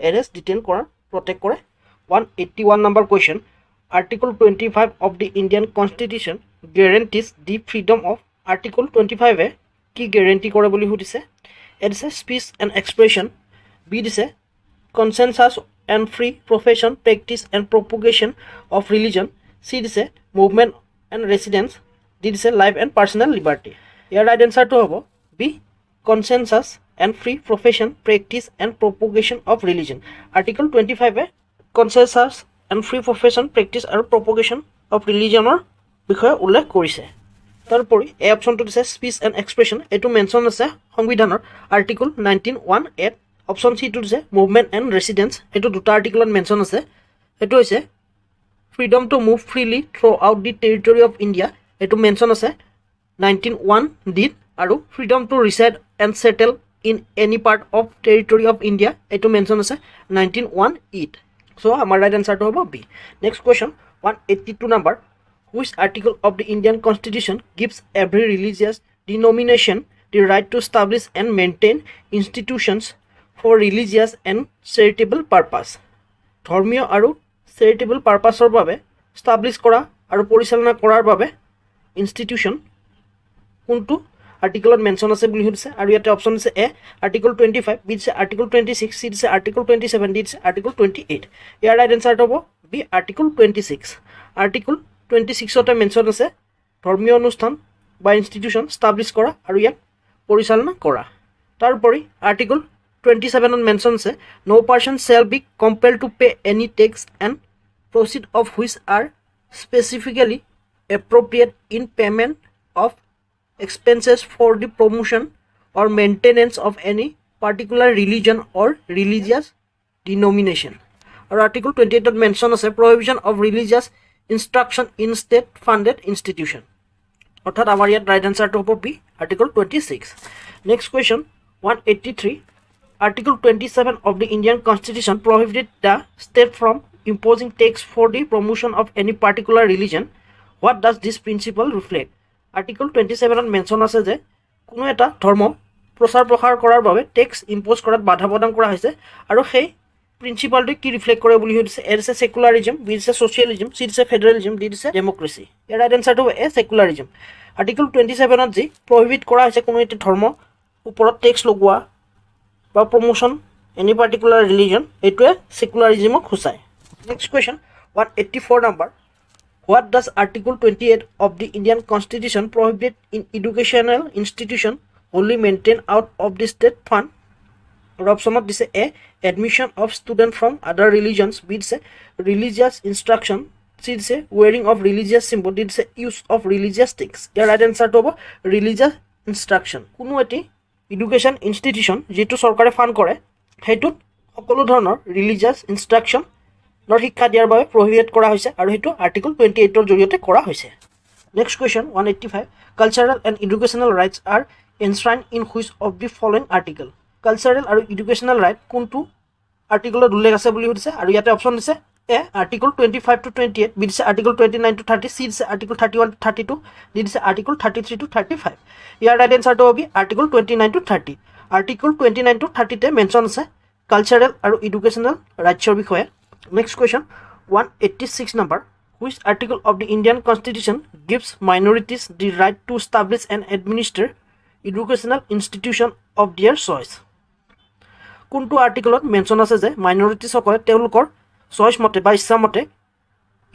এৰেষ্ট ডিটেইন কৰাৰ প্ৰটেক্ট কৰে। 181 number question, article 25 of the Indian constitution guarantees the freedom of আৰ্টিকল 25-এ কি গেৰেণ্টি কৰে বুলি সুধিছে? এ দিছে স্পীচ এণ্ড এক্সপ্ৰেছন, বি দিছে conscience and free profession, practice and propagation of religion, C দিছে মুভমেণ্ট এণ্ড ৰেচিডেঞ্চ, ডি দিছে লাইফ এণ্ড পাৰ্চনেল লিবাৰ্টি। ইয়াৰ ৰাইট এনচাৰটো হ'ব B, conscience and free profession, practice and propagation of religion. Article 25-এ conscience and free profession, practice আৰু propagation of ৰিলিজনৰ বিষয়ে উল্লেখ কৰিছে। তাৰোপৰি এই অপশ্যনটো দিছে স্পীচ এণ্ড এক্সপ্ৰেছন, এইটো মেনশ্যন আছে সংবিধানৰ আৰ্টিকল 19(1)(a)। অপশ্যন চিটো দিছে মুভমেণ্ট এণ্ড ৰেচিডেঞ্চ, এইটো দুটা আৰ্টিকলত মেনশ্যন আছে। এইটো হৈছে freedom to move freely throughout the territory of India, এইটো মেনশ্যন আছে 19(1)(d)ত, আৰু freedom to reside and settle in any part of territory of India, এইটো মেনশ্যন আছে 19(1)(e)ত। চ' আমাৰ ৰাইট এনচাৰটো হ'ব B. Next question 182 number, which article of the Indian Constitution gives every religious denomination the right to establish and maintain institutions for religious and charitable purpose? ধৰ্মীয় আৰু charitable পাৰ্পাছৰ বাবে establish কৰা আৰু পৰিচালনা কৰাৰ বাবে ইনষ্টিটিউশ্যন কোনটো আৰ্টিকলত মেনশ্যন আছে বুলি সুধিছে? আৰু ইয়াতে অপশ্যন আছে এ আৰ্টিকল 25, বি দিছে আৰ্টিকল 26, চি দিছে আৰ্টিকল 27, ডি দিছে আৰ্টিকল 28। ইয়াৰ ৰাইট এনচাৰটো হ'ব বি, আৰ্টিকল 26। আৰ্টিকল 26-তে মেনশ্যন আছে ধৰ্মীয় অনুষ্ঠান বা ইনষ্টিটিউশ্যন ষ্টাব্লিছ কৰা আৰু ইয়াক পৰিচালনা কৰা। তাৰোপৰি আৰ্টিকল 27-ত মেনশ্যন আছে no person shall be compelled to pay any tax and proceeds of which are specifically appropriate in payment of expenses for the promotion or maintenance of any particular religion or religious denomination। আৰু article 28-ত mention আছে prohibition of religious instruction in state funded institution। অৰ্থাৎ আমাৰ ইয়াত right এনচাৰটো হ'ব B, article 26। Next question 183, Article 27 of the Indian Constitution prohibited the state from imposing tax for the promotion of any particular religion. What does this principle reflect? Article 27-ত mention আছে যে কোনো এটা ধৰ্ম প্ৰচাৰ প্ৰসাৰ কৰাৰ বাবে টেক্স ইম্প'জ কৰাত বাধা প্ৰদান কৰা হৈছে, আৰু সেই প্ৰিন্সিপালটো কি ৰিফ্লেক্ট কৰে বুলি সুধিছে? এ দিছে সেকুলাৰিজম, বি দিছে ছ'চিয়েলিজম, চি দিছে ফেডাৰেলিজম, ডি দিছে ডেম'ক্ৰেচি। ইয়াৰ ৰাইট এনচাৰটো এ, সেকুলাৰিজম। আৰ্টিকল 27-ত যি প্ৰহিবিট কৰা হৈছে কোনো এটা ধৰ্ম ওপৰত টেক্স লগোৱা বা প্ৰমোশ্যন এনি পাৰ্টিকুলাৰ ৰিলিজন, এইটোৱে সেকুলাৰিজমক সূচায়। Next question 184 number, What does Article 28 of the Indian Constitution prohibit in educational institution only maintained out of the state fund? Option দিছে A. Admission of student from other religions. B দিছে religious instruction. C দিছে wearing of religious symbol. D দিছে use of religious things. Year right answer হ'ব religious instruction. কোনো এটি education institution যেটো চৰকাৰে fund কৰে হেতুত সকলো ধৰণৰ religious instruction নৰ শিক্ষা দিয়াৰ বাবে prohibit কৰা হৈছে আৰু হেতু article 28 ৰ জৰিয়তে কৰা হৈছে. Next question 185. Cultural and educational rights are enshrined in which of the following article? Cultural আৰু educational right কোনটো আৰ্টিকলত উল্লেখ আছে বুলি সুধিছে আৰু ইয়াতে অপচন দিছে A. Article 25 to 28, B দিছে Article 29 to 30, C দিছে Article 31 to 32, D দিছে Article 33 to 35. ইয়াৰ ৰাইট এনসাৰটো হ'ব Article 29 to 30. Article 29 to 30 তে মেনশ্যন আছে কালচাৰেল আৰু এডুকেশ্যনেল ৰাইটছৰ বিষয়ে. Next question 186 number. Which article of the Indian Constitution gives minorities the right to establish and administer educational institution of their choice? কোনটো আৰ্টিকলত mention আছে যে মাইনৰিটিসকলে তেওঁলোকৰ চইচ মতে বা ইচ্ছা মতে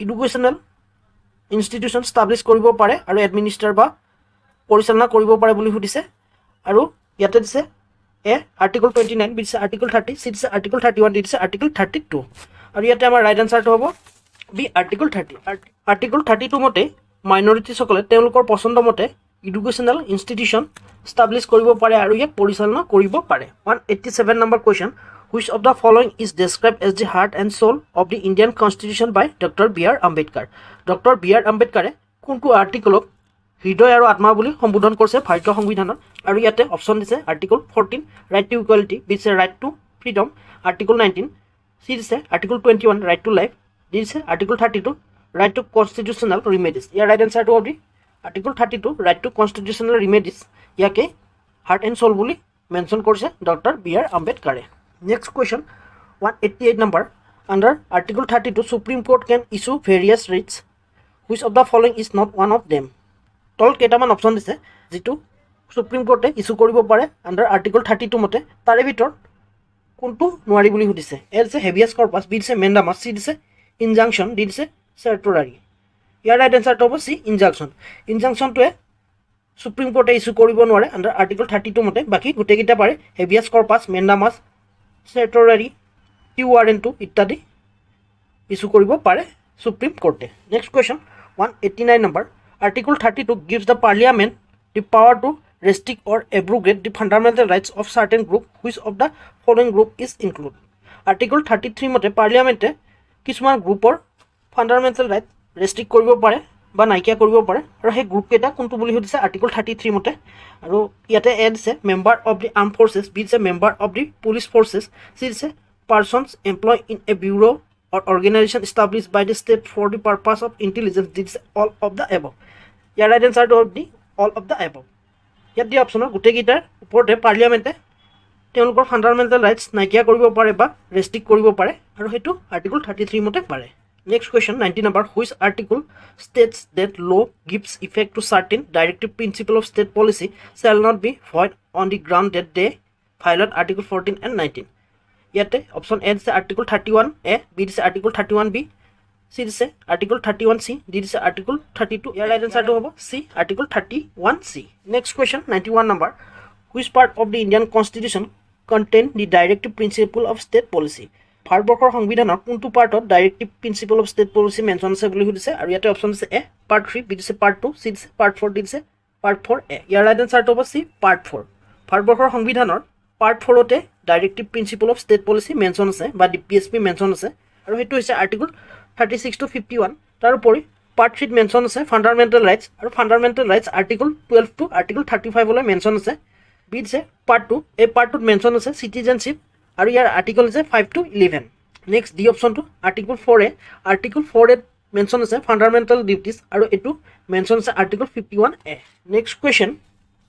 এডুকেশ্যনেল ইনষ্টিটিউশ্যন ষ্টাব্লিছ কৰিব পাৰে আৰু এডমিনিষ্টাৰ বা পৰিচালনা কৰিব পাৰে বুলি সুধিছে আৰু ইয়াতে দিছে এ আৰ্টিকল 29, বি দিছে আৰ্টিকল 30, চি দিছে আৰ্টিকল 31, ডি দিছে আৰ্টিকল 32 আৰু ইয়াতে আমাৰ ৰাইট আনচাৰটো হ'ব বি আৰ্টিকল 30. আৰ্টিকল 32 মতে মাইনৰিটিসকলে তেওঁলোকৰ পচন্দ মতে এডুকেশ্যনেল ইনষ্টিটিউশ্যন ষ্টাব্লিছ কৰিব পাৰে আৰু ইয়াক পৰিচালনা কৰিব পাৰে. 187 number question. Which of the following is described as the heart and soul of the Indian Constitution by Dr. B.R. Ambedkar? Dr. B.R. Ambedkare কোনটো আৰ্টিকলক হৃদয় আৰু আত্মা বুলি সম্বোধন কৰিছে ভাৰতীয় সংবিধানত আৰু ইয়াতে অপচন দিছে article 14 right to equality, B দিছে right to freedom, article 19, C দিছে article 21 right to life, D দিছে article 32 right to constitutional remedies. ইয়াৰ ৰাইট এনচাৰটো হ'ব article 32 right to constitutional remedies. ইয়াকে হাৰ্ট এণ্ড সোল বুলি মেনশ্যন কৰিছে ডক্টৰ বি আৰ আম্বেদকাৰে. Next question 188 number. Under Article 32, Supreme Court can issue various writs. Which of the following is not one of them? তল কেইটামান option দিছে যিটো supreme কোৰ্টে issue কৰিব পাৰে আণ্ডাৰ আৰ্টিকল 32 মতে তাৰে ভিতৰত কোনটো নোৱাৰি বুলি সুধিছে. এ দিছে হেভিয়াছ কৰ্পাছ, বি দিছে মেণ্ডামাছ, চি দিছে ইনজাংশ্যন, ডি দিছে চাৰ্টৰাৰী. ইয়াৰ ৰাইট এনচাৰটো হ'ব চি ইনজাংশ্যন. ইনজাংশ্যনটোৱে সুপ্ৰিম কোৰ্টে ইছ্যু কৰিব নোৱাৰে আণ্ডাৰ আৰ্টিকল 32 মতে, বাকী গোটেইকেইটা পাৰে হেভিয়াছ কৰ্পাছ, মেণ্ডামাছ, চেটৰাৰী, কিউ ৱাৰেণ্টটো ইত্যাদি ইছ্যু কৰিব পাৰে সুপ্ৰিম কোৰ্টে. Next question 189 number. Article 32 gives the Parliament the power to restrict or abrogate the fundamental rights of certain group. Which of the following group is included? Article 33 মতে পাৰ্লিয়ামেণ্টে কিছুমান গ্ৰুপৰ fundamental right restrict কৰিব পাৰে বা নাইকিয়া কৰিব পাৰে আৰু সেই গ্ৰুপকেইটা কোনটো বুলি সুধিছে আৰ্টিকল 33 মতে আৰু ইয়াতে এ দিছে member of the armed forces, B দিছে member of the police forces, C দিছে persons employed in a bureau or organization established by the state for the purpose of intelligence. This is all of the above. ইয়াৰ right এনচাৰটো হ'ল the all of the above. ইয়াত দিয়া অপশ্যনৰ গোটেইকেইটাৰ ওপৰতে পাৰ্লিয়ামেণ্টে তেওঁলোকৰ fundamental rights নাইকিয়া কৰিব পাৰে বা ৰেষ্ট্ৰিক্ট কৰিব পাৰে আৰু সেইটো আৰ্টিকল 33 মতে পাৰে. Next question 90 number. Which article states that law gives effect to certain directive principle of state policy shall not be void on the ground that they violate Article 14 and 19. ইয়াতে option A দিছে article 31 A, B দিছে article 31 B, C দিছে article 31 C, D দিছে article 32. ইয়াৰ right এনচাৰটো হ'ব C article 31 C. Next question 91 number. Which part of the Indian constitution contain the directive principle of state policy? ভাৰতবৰ্ষৰ সংবিধানৰ কোনটো পাৰ্টত directive principle of state policy mention আছে বুলি সুধিছে আৰু ইয়াতে অপশ্যন দিছে এ পাৰ্ট 3, বি দিছে পাৰ্ট 2, চি দিছে পাৰ্ট 4, ডি দিছে পাৰ্ট 4 এ. ইয়াৰ ৰাইট এনচাৰটো হ'ব চি পাৰ্ট 4. ভাৰতবৰ্ষৰ সংবিধানৰ পাৰ্ট 4তে directive principle of state policy mention আছে বা DPSP মেনশ্যন আছে আৰু সেইটো হৈছে আৰ্টিকল 36 to 51. তাৰোপৰি পাৰ্ট 3ত মেনশ্যন আছে ফাণ্ডামেণ্টেল ৰাইটছ আৰু fundamental rights article 12 to article 35লৈ মেনশ্যন আছে. বি দিছে পাৰ্ট 2, এই পাৰ্টটোত মেনশ্যন আছে চিটিজেনশ্বিপ আৰু ইয়াৰ আৰ্টিকল হৈছে 5 to 11. নেক্সট ডি অপশ্যনটো আৰ্টিকল 4 এ, আৰ্টিকল 4 এত মেনশ্যন আছে ফাণ্ডামেণ্টেল ডিউটিজ আৰু এইটো মেনশ্যন আছে article 51 A. Next question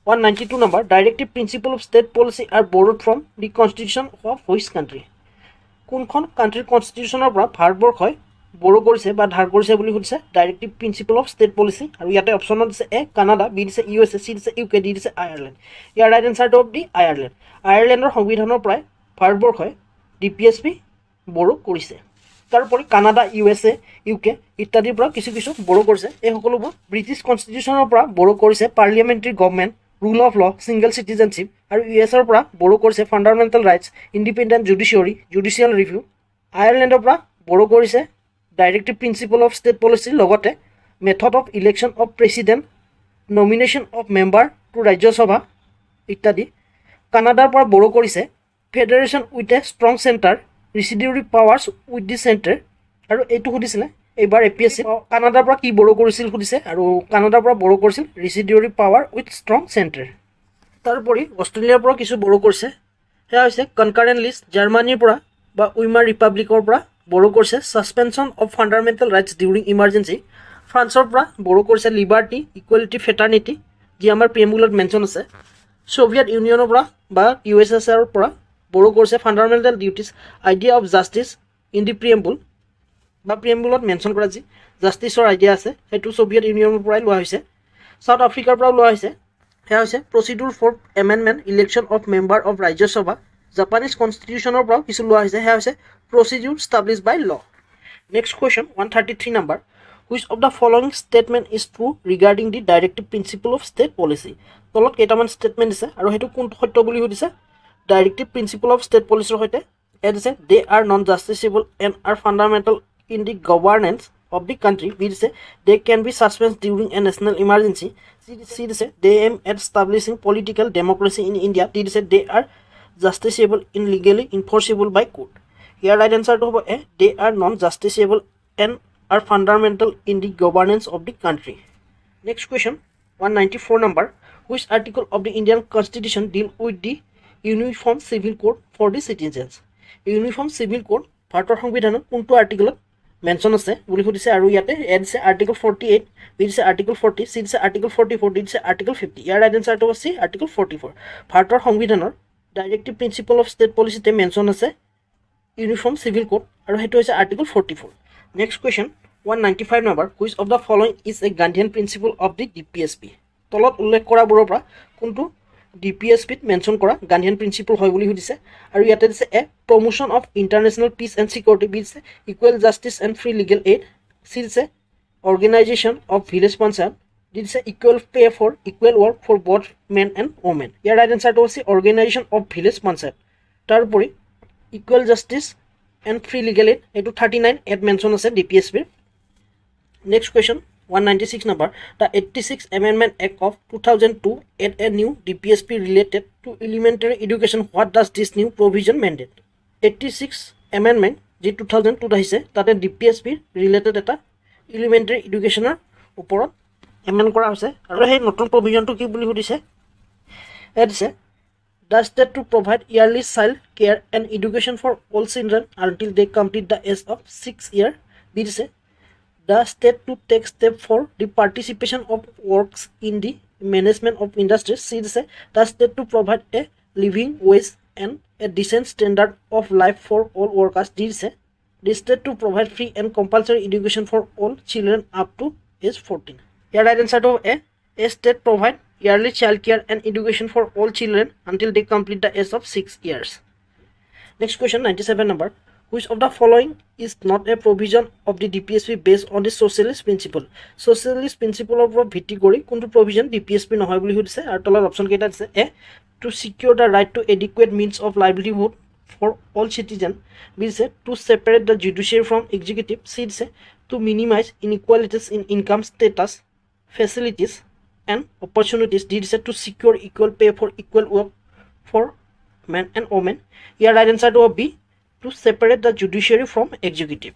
192 number. Directive principle of state policy are borrowed from the constitution of which country? কোনখন কাণ্ট্ৰিৰ কনষ্টিটিউশ্যনৰ পৰা ভাৰতবৰ্ষই বড়ো কৰিছে বা ধাৰ কৰিছে বুলি সুধিছে directive principle of state policy আৰু ইয়াতে অপশ্যনত দিছে এ কানাডা, বি দিছে USA, চি দিছে UK, ডি দিছে আয়াৰলেণ্ড. ইয়াৰ ৰাইট এনচাৰটো অফ দি আয়াৰলেণ্ড. আয়াৰলেণ্ডৰ সংবিধানৰ পৰাই ভাৰতবৰ্ষই DPSP বড়ো কৰিছে. তাৰোপৰি কানাডা USA UK ইত্যাদিৰ পৰা কিছু বড়ো কৰিছে এই সকলোবোৰ ব্ৰিটিছ কনষ্টিটিউশ্যনৰ পৰা বড়ো কৰিছে parliamentary government rule of law single citizenship আৰু ইউএছৰ পৰা বড়ো কৰিছে fundamental rights independent judicial review আয়াৰলেণ্ডৰ পৰা বড়ো কৰিছে directive principle of state policy লগতে method of election of president nomination of member two Rajya Sabha ইত্যাদি কানাডাৰ পৰা বড়ো কৰিছে federation with a strong centre ৰিচিডিউৰি powers with the centre আৰু এইটো সুধিছিলে এইবাৰ APSC কানাডাৰ পৰা কি বড়ো কৰিছিল সুধিছে আৰু কানাডাৰ পৰা বড়ো কৰিছিল ৰিচিডিউৰি পাৱাৰ উইথ ষ্ট্ৰং চেণ্টাৰ তাৰোপৰি অষ্ট্ৰেলিয়াৰ পৰা কিছু বড়ো কৰিছে সেয়া হৈছে কনকাৰেণ্ট লিষ্ট জাৰ্মানীৰ পৰা বা উইমাৰ ৰিপাব্লিকৰ পৰা বড়ো কৰিছে suspension of fundamental rights during emergency ফ্ৰান্সৰ পৰা বড়ো কৰিছে লিবাৰ্টি ইকুৱেলিটি ফেটাৰ্নিটি যি আমাৰ প্ৰিএম্বুলত মেনশ্যন আছে ছোভিয়েট ইউনিয়নৰ পৰা বা USSR পৰা বড়ো কৰিছে fundamental duties idea of justice in the প্ৰিএম্বুল বা প্ৰিএম্বুলত মেনশ্যন কৰা যি জাষ্টিছৰ আইডিয়া আছে সেইটো ছোভিয়েট ইউনিয়নৰ পৰাই লোৱা হৈছে চাউথ আফ্ৰিকাৰ পৰাও লোৱা হৈছে সেয়া হৈছে procedure for amendment election of member of Rajya Sabha Japanese কনষ্টিটিউশ্যনৰ পৰাও কিছু লোৱা হৈছে সেয়া হৈছে procedure establish by law next question 133 number which of the following statement is true regarding the directive principle of state policy তলত কেইটামান ষ্টেটমেণ্ট দিছে আৰু সেইটো কোনটো সত্য বুলি সুধিছে ডাইৰেক্টিভ প্ৰিন্সিপল অফ ষ্টেট পলিচিৰ সৈতে এ দিছে they are non justiciable and are fundamental in the governance of the country. B is they can be suspended during a national emergency. C is they aim at establishing political democracy in India. D is they are justiciable in legally enforceable by court. Here right answer to A. They are non-justiciable and are fundamental in the governance of the country. Next question 194 number. Which article of the Indian Constitution deal with the Uniform Civil Code for the citizens? Uniform Civil Code ভাৰতৰ সংবিধানৰ কোনটো আৰ্টিকলত mention আছে বুলি সুধিছে আৰু ইয়াতে A দিছে article 48 B দিছে আৰ্টিকল 40 চি দিছে আৰ্টিকল 44 ডি দিছে আৰ্টিকল 50 ইয়াৰ ৰাইট এনচাৰটো আছে আৰ্টিকল 44 ভাৰতৰ সংবিধানৰ ডাইৰেক্টিভ প্ৰিন্সিপল অফ ষ্টেট পলিচিতে মেনশ্যন আছে ইউনিফৰ্ম চিভিল কোড আৰু সেইটো হৈছে article 44 next question 195 number which of the following is a Gandhian principle of the DPSP তলত উল্লেখ কৰাবোৰৰ পৰা কোনটো DPSPত মেনশ্যন কৰা গান্ধীয়ান প্ৰিন্সিপল হয় বুলি সুধিছে আৰু ইয়াতে দিছে A promotion of international peace and security B দিছে equal justice and free legal aid C দিছে organisation of village panchayat D দিছে equal pay for equal work for both men and women ইয়াৰ ৰাইট এনচাৰটো হৈছে অৰ্গেনাইজেশ্যন অফ ভিলেজ পঞ্চায়ত তাৰোপৰি equal justice and free legal aid এইটো 39 এড mention আছে DPSPৰ next question 196 number the 86th Amendment Act of 2002 add a new DPSP related to elementary education what does this new provision mandate 86th amendment যি 2002 আহিছে তাতে DPSP related এটা elementary educationer ওপৰত এমেন্ড কৰা হৈছে আৰু সেই নতুন প্ৰভিজনটো কি বুলি সুধিছে এদিছে the state to provide yearly child care and education for all children until they complete the age of 6 years দিছে the state to take step for the participation of works in the management of industries. C is the state to provide a living wage and a decent standard of life for all workers. D is the state to provide free and compulsory education for all children up to age 14. Here right answer to A state provide yearly child care and education for all children until they complete the age of 6 years. Next question 97 number. Which of the following is not a provision of the DPSP based on the socialist principle? Socialist principle of ভিত্তি কৰি কোনটো provision DPSP নহয় বুলি সুধিছে আৰু তলৰ option কেইটা দিছে A to secure the right to adequate means of livelihood for all citizens B দিছে to separate the judiciary from executive C দিছে to minimize inequalities in income status facilities and opportunities D দিছে to secure equal pay for equal work for men and women year right answer to B to separate the judiciary from executive.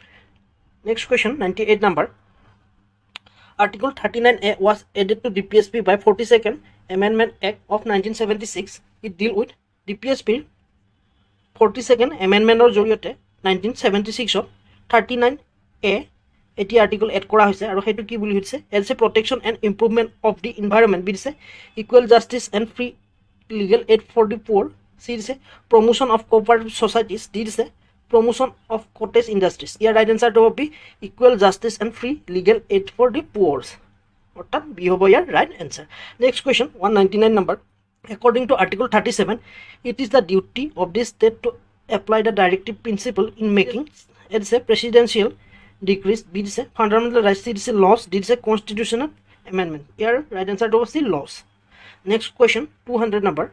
Next question 98 number. Article 39A was added to DPSP by 42nd Amendment Act of 1976. It deal with DPSP 42nd Amendment or জৰিয়তে 1976 ত 39A এটি article add কৰা হৈছে আৰু হেতু কি বুলি হৈছে as a protection and improvement of the environment B দিছে equal justice and free legal aid for the poor C is promotion of cooperative societies. D is promotion of cottage industries. Here right answer to be equal justice and free legal aid for the poor. Orthat B hobo here right answer. Next question 199 number. According to Article 37, it is the duty of the state to apply the directive principle in making A দিছে presidential decrees, B দিছে fundamental rights, C দিছে laws, D দিছে constitutional amendment. ইয়াৰ right এনচাৰটো হ'ব C laws. Next question 200 number,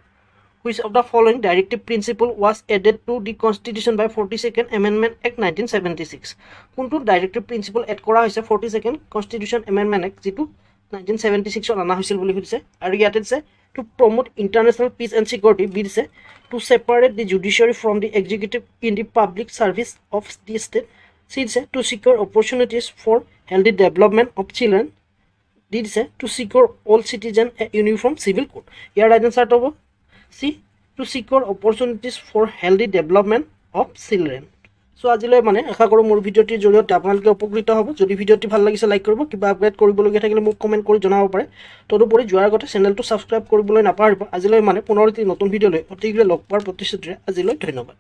which of the following directive principle was added to the constitution by 42nd amendment act 1976? কোনটো directive principle add কৰা হৈছে 42nd constitution amendment act যিটো 1976 অনা হৈছিল বুলি সুধিছে। আৰু ইয়াতে দিছে to promote international peace and security, B দিছে to separate the judiciary from the executive in the public service of the state, C দিছে to secure opportunities for healthy development of children, D দিছে to secure all citizen a uniform civil code. ইয়াৰ right এনচাৰটো হ'ব C to secure opportunities for healthy development of children. So' আজিলৈ মানে আশা কৰোঁ মোৰ ভিডিঅ'টিৰ জৰিয়তে আপোনালোকে উপকৃত হ'ব। যদি ভিডিঅ'টি ভাল লাগিছে লাইক কৰিব, কিবা আপগ্ৰেড কৰিবলগীয়া থাকিলে মোক কমেণ্ট কৰি জনাব পাৰে। তদুপৰি যোৱাৰ আগতে চেনেলটো ছাবস্ক্ৰাইব কৰিবলৈ নাপাহৰিব। আজিলৈ মানে পুনৰ এটি নতুন ভিডিঅ'লৈ অতিশীঘ্ৰে লগ পোৱাৰ প্ৰতিশ্ৰুতিৰে আজিলৈ ধন্যবাদ।